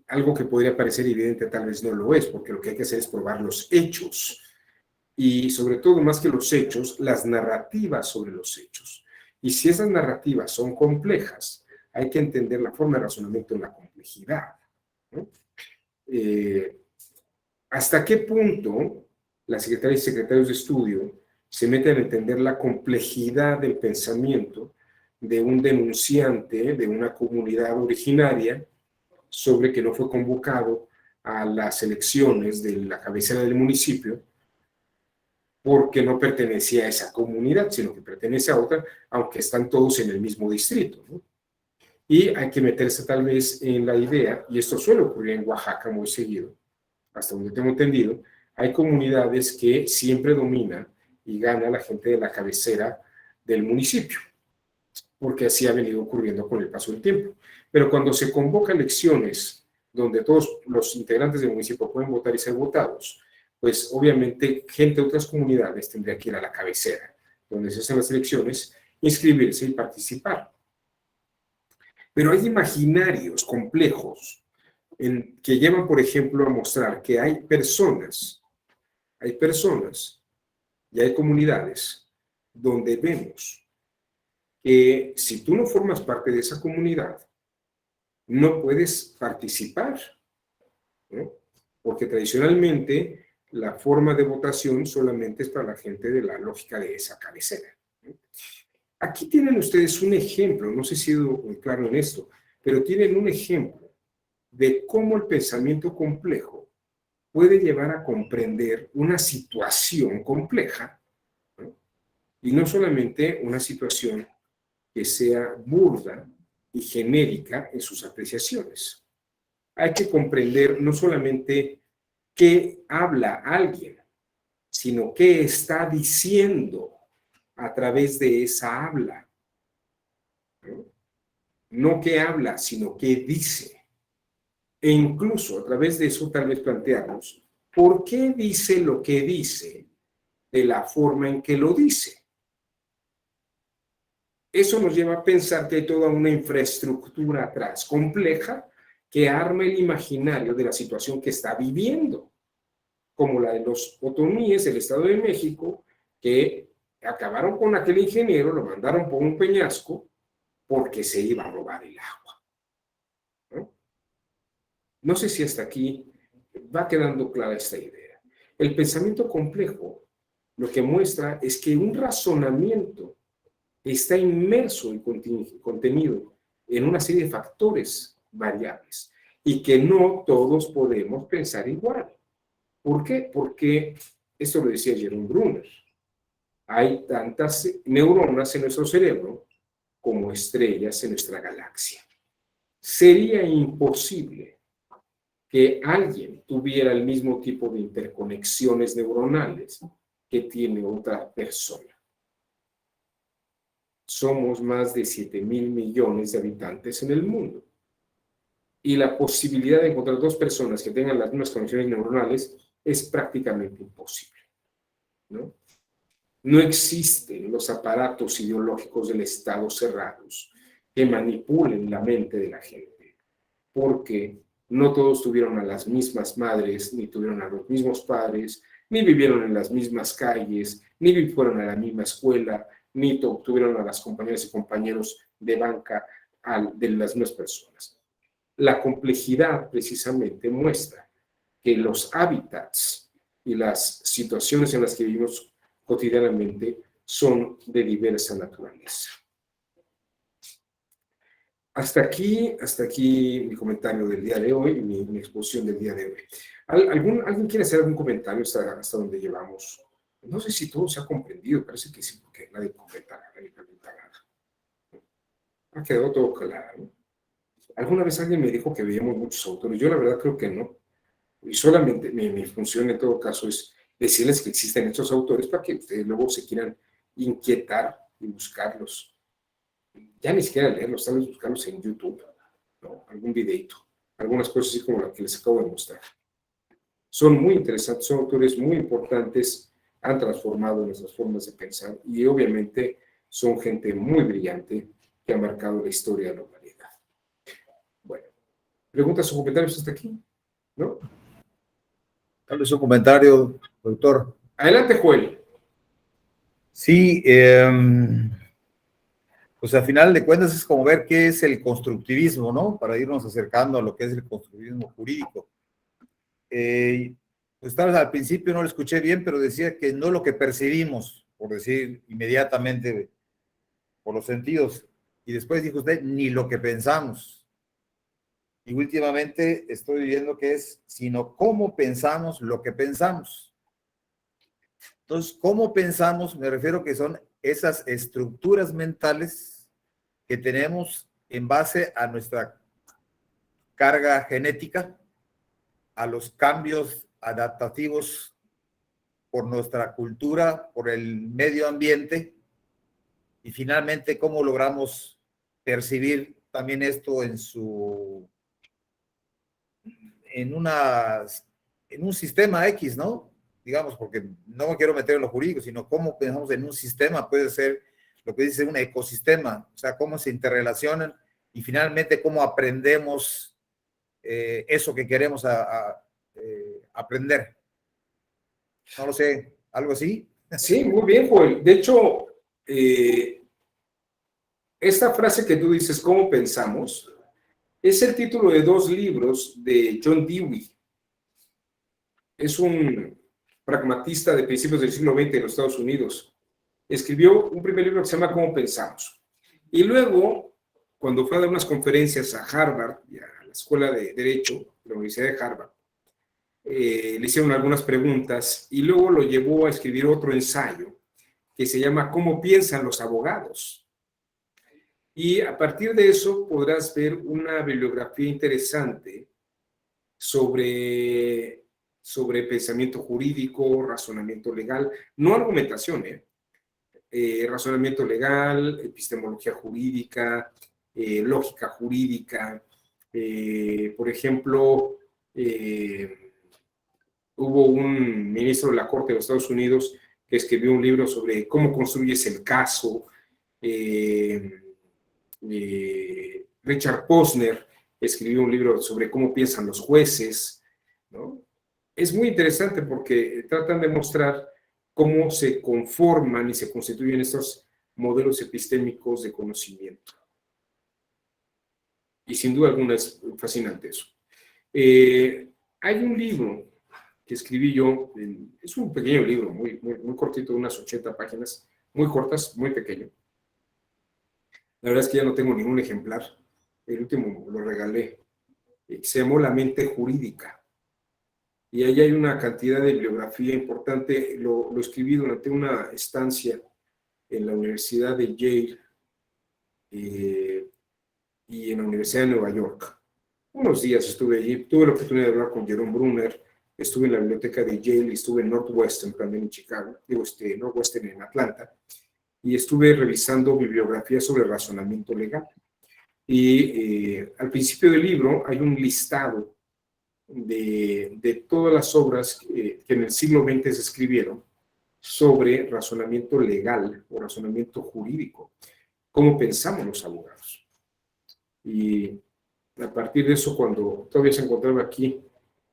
Algo que podría parecer evidente tal vez no lo es, porque lo que hay que hacer es probar los hechos y sobre todo, más que los hechos, las narrativas sobre los hechos. Y si esas narrativas son complejas, hay que entender la forma de razonamiento en la complejidad, ¿no? ¿Hasta qué punto las secretarias y secretarios de estudio se meten a entender la complejidad del pensamiento de un denunciante de una comunidad originaria sobre que no fue convocado a las elecciones de la cabecera del municipio porque no pertenecía a esa comunidad, sino que pertenece a otra, aunque están todos en el mismo distrito, ¿no? Y hay que meterse tal vez en la idea, y esto suele ocurrir en Oaxaca muy seguido, hasta donde tengo entendido, hay comunidades que siempre dominan y gana la gente de la cabecera del municipio, porque así ha venido ocurriendo con el paso del tiempo. Pero cuando se convocan elecciones donde todos los integrantes del municipio pueden votar y ser votados, pues obviamente gente de otras comunidades tendría que ir a la cabecera, donde se hacen las elecciones, inscribirse y participar. Pero hay imaginarios complejos que llevan, por ejemplo, a mostrar que hay personas y hay comunidades donde vemos que si tú no formas parte de esa comunidad, no puedes participar, ¿no? Porque tradicionalmente la forma de votación solamente es para la gente de la lógica de esa cabecera, ¿no? Aquí tienen ustedes un ejemplo, no sé si he sido muy claro en esto, pero tienen un ejemplo de cómo el pensamiento complejo puede llevar a comprender una situación compleja, ¿no? Y no solamente una situación que sea burda y genérica en sus apreciaciones. Hay que comprender no solamente qué habla alguien, sino qué está diciendo a través de esa habla. No qué habla, sino qué dice. E incluso a través de eso tal vez plantearnos por qué dice lo que dice de la forma en que lo dice. Eso nos lleva a pensar que hay toda una infraestructura atrás, compleja, que arma el imaginario de la situación que está viviendo, como la de los otomíes del Estado de México, que acabaron con aquel ingeniero, lo mandaron por un peñasco porque se iba a robar el agua. No sé si hasta aquí va quedando clara esta idea. El pensamiento complejo lo que muestra es que un razonamiento está inmerso y contenido en una serie de factores variables y que no todos podemos pensar igual. ¿Por qué? Porque, esto lo decía Jerome Brunner, hay tantas neuronas en nuestro cerebro como estrellas en nuestra galaxia. Sería imposible que alguien tuviera el mismo tipo de interconexiones neuronales que tiene otra persona. Somos más de 7,000 millones de habitantes en el mundo. Y la posibilidad de encontrar dos personas que tengan las mismas conexiones neuronales es prácticamente imposible, ¿no? No existen los aparatos ideológicos del Estado cerrados que manipulen la mente de la gente, porque no todos tuvieron a las mismas madres, ni tuvieron a los mismos padres, ni vivieron en las mismas calles, ni fueron a la misma escuela, ni tuvieron a las compañeras y compañeros de banca de las mismas personas. La complejidad precisamente muestra que los hábitats y las situaciones en las que vivimos cotidianamente son de diversa naturaleza. Hasta aquí mi comentario del día de hoy, mi exposición del día de hoy. ¿Alguien quiere hacer algún comentario hasta donde llevamos? No sé si todo se ha comprendido, parece que sí, porque nadie comenta nada. Ha quedado todo claro. Alguna vez alguien me dijo que veíamos muchos autores, yo la verdad creo que no. Y solamente mi función en todo caso es decirles que existen estos autores para que ustedes luego se quieran inquietar y buscarlos. Ya ni siquiera leerlos, tal vez buscarlos en YouTube, ¿no? Algún videito, algunas cosas así como la que les acabo de mostrar. Son muy interesantes, son autores muy importantes, han transformado nuestras formas de pensar y obviamente son gente muy brillante que ha marcado la historia de la humanidad. Bueno, preguntas o comentarios hasta aquí, ¿no? Tal vez un comentario, doctor. Adelante, Joel. Sí, pues al final de cuentas es como ver qué es el constructivismo, ¿no? Para irnos acercando a lo que es el constructivismo jurídico. Pues tal vez al principio no lo escuché bien, pero decía que no lo que percibimos, por decir inmediatamente por los sentidos. Y después dijo usted, ni lo que pensamos. Y últimamente estoy viendo que es, sino cómo pensamos lo que pensamos. Entonces, cómo pensamos, me refiero que son esas estructuras mentales que tenemos en base a nuestra carga genética, a los cambios adaptativos por nuestra cultura, por el medio ambiente, y finalmente cómo logramos percibir también esto en un sistema X, ¿no? Digamos, porque no me quiero meter en lo jurídico, sino cómo pensamos en un sistema, puede ser lo que dice un ecosistema, o sea, cómo se interrelacionan y finalmente cómo aprendemos eso que queremos aprender. No lo sé, ¿algo así? Sí, muy bien, Joel. De hecho, esta frase que tú dices, ¿cómo pensamos?, es el título de 2 libros de John Dewey. Es un pragmatista de principios del siglo XX en los Estados Unidos. Escribió un primer libro que se llama ¿Cómo pensamos? Y luego, cuando fue a dar unas conferencias a Harvard, y a la Escuela de Derecho de la Universidad de Harvard, le hicieron algunas preguntas y luego lo llevó a escribir otro ensayo que se llama ¿Cómo piensan los abogados? Y a partir de eso podrás ver una bibliografía interesante sobre pensamiento jurídico, razonamiento legal, no argumentación, razonamiento legal, epistemología jurídica, lógica jurídica. Por ejemplo, hubo un ministro de la Corte de los Estados Unidos que escribió un libro sobre cómo construyes el caso. Richard Posner escribió un libro sobre cómo piensan los jueces, ¿no? Es muy interesante porque tratan de mostrar cómo se conforman y se constituyen estos modelos epistémicos de conocimiento. Y sin duda alguna es fascinante eso. Hay un libro que escribí yo, es un pequeño libro, muy cortito, unas 80 páginas, muy cortas, muy pequeño. La verdad es que ya no tengo ningún ejemplar. El último lo regalé. Se llamó La mente jurídica. Y ahí hay una cantidad de bibliografía importante. Lo escribí durante una estancia en la Universidad de Yale y en la Universidad de Nueva York. Unos días estuve allí. Tuve la oportunidad de hablar con Jerome Brunner. Estuve en la biblioteca de Yale y estuve en Northwestern también en Chicago. Northwestern en Atlanta. Y estuve revisando bibliografía sobre razonamiento legal. Y al principio del libro hay un listado de todas las obras que en el siglo XX se escribieron sobre razonamiento legal o razonamiento jurídico, cómo pensamos los abogados. Y a partir de eso, cuando todavía se encontraba aquí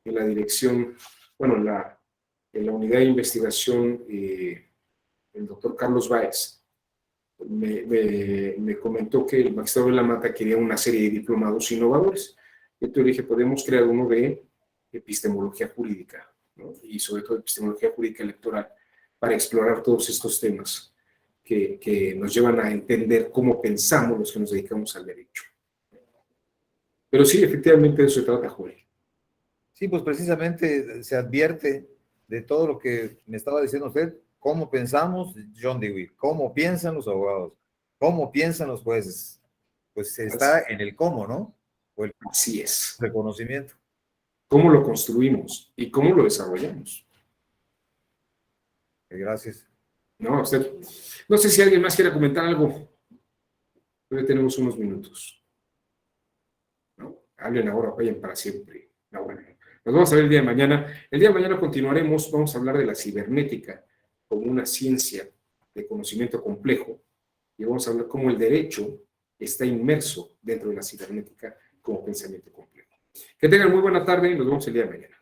en la dirección, bueno, en la unidad de investigación, el doctor Carlos Báez me comentó que el magistrado de la Mata quería una serie de diplomados innovadores. Entonces dije, podemos crear uno de epistemología jurídica, ¿no? Y sobre todo epistemología jurídica electoral, para explorar todos estos temas que nos llevan a entender cómo pensamos los que nos dedicamos al derecho. Pero sí, efectivamente de eso se trata, Jorge. Sí, pues precisamente se advierte de todo lo que me estaba diciendo usted, cómo pensamos, John Dewey, cómo piensan los abogados, cómo piensan los jueces. Pues está en el cómo, ¿no? O el Así es. reconocimiento. Cómo lo construimos y cómo lo desarrollamos. Gracias. No, usted. No sé si alguien más quiere comentar algo. Todavía tenemos unos minutos. ¿No? Hablen ahora, vayan para siempre. No, bueno. Nos vamos a ver el día de mañana. El día de mañana continuaremos, vamos a hablar de la cibernética como una ciencia de conocimiento complejo y vamos a hablar cómo el derecho está inmerso dentro de la cibernética como pensamiento complejo. Que tengan muy buena tarde y nos vemos el día de mañana.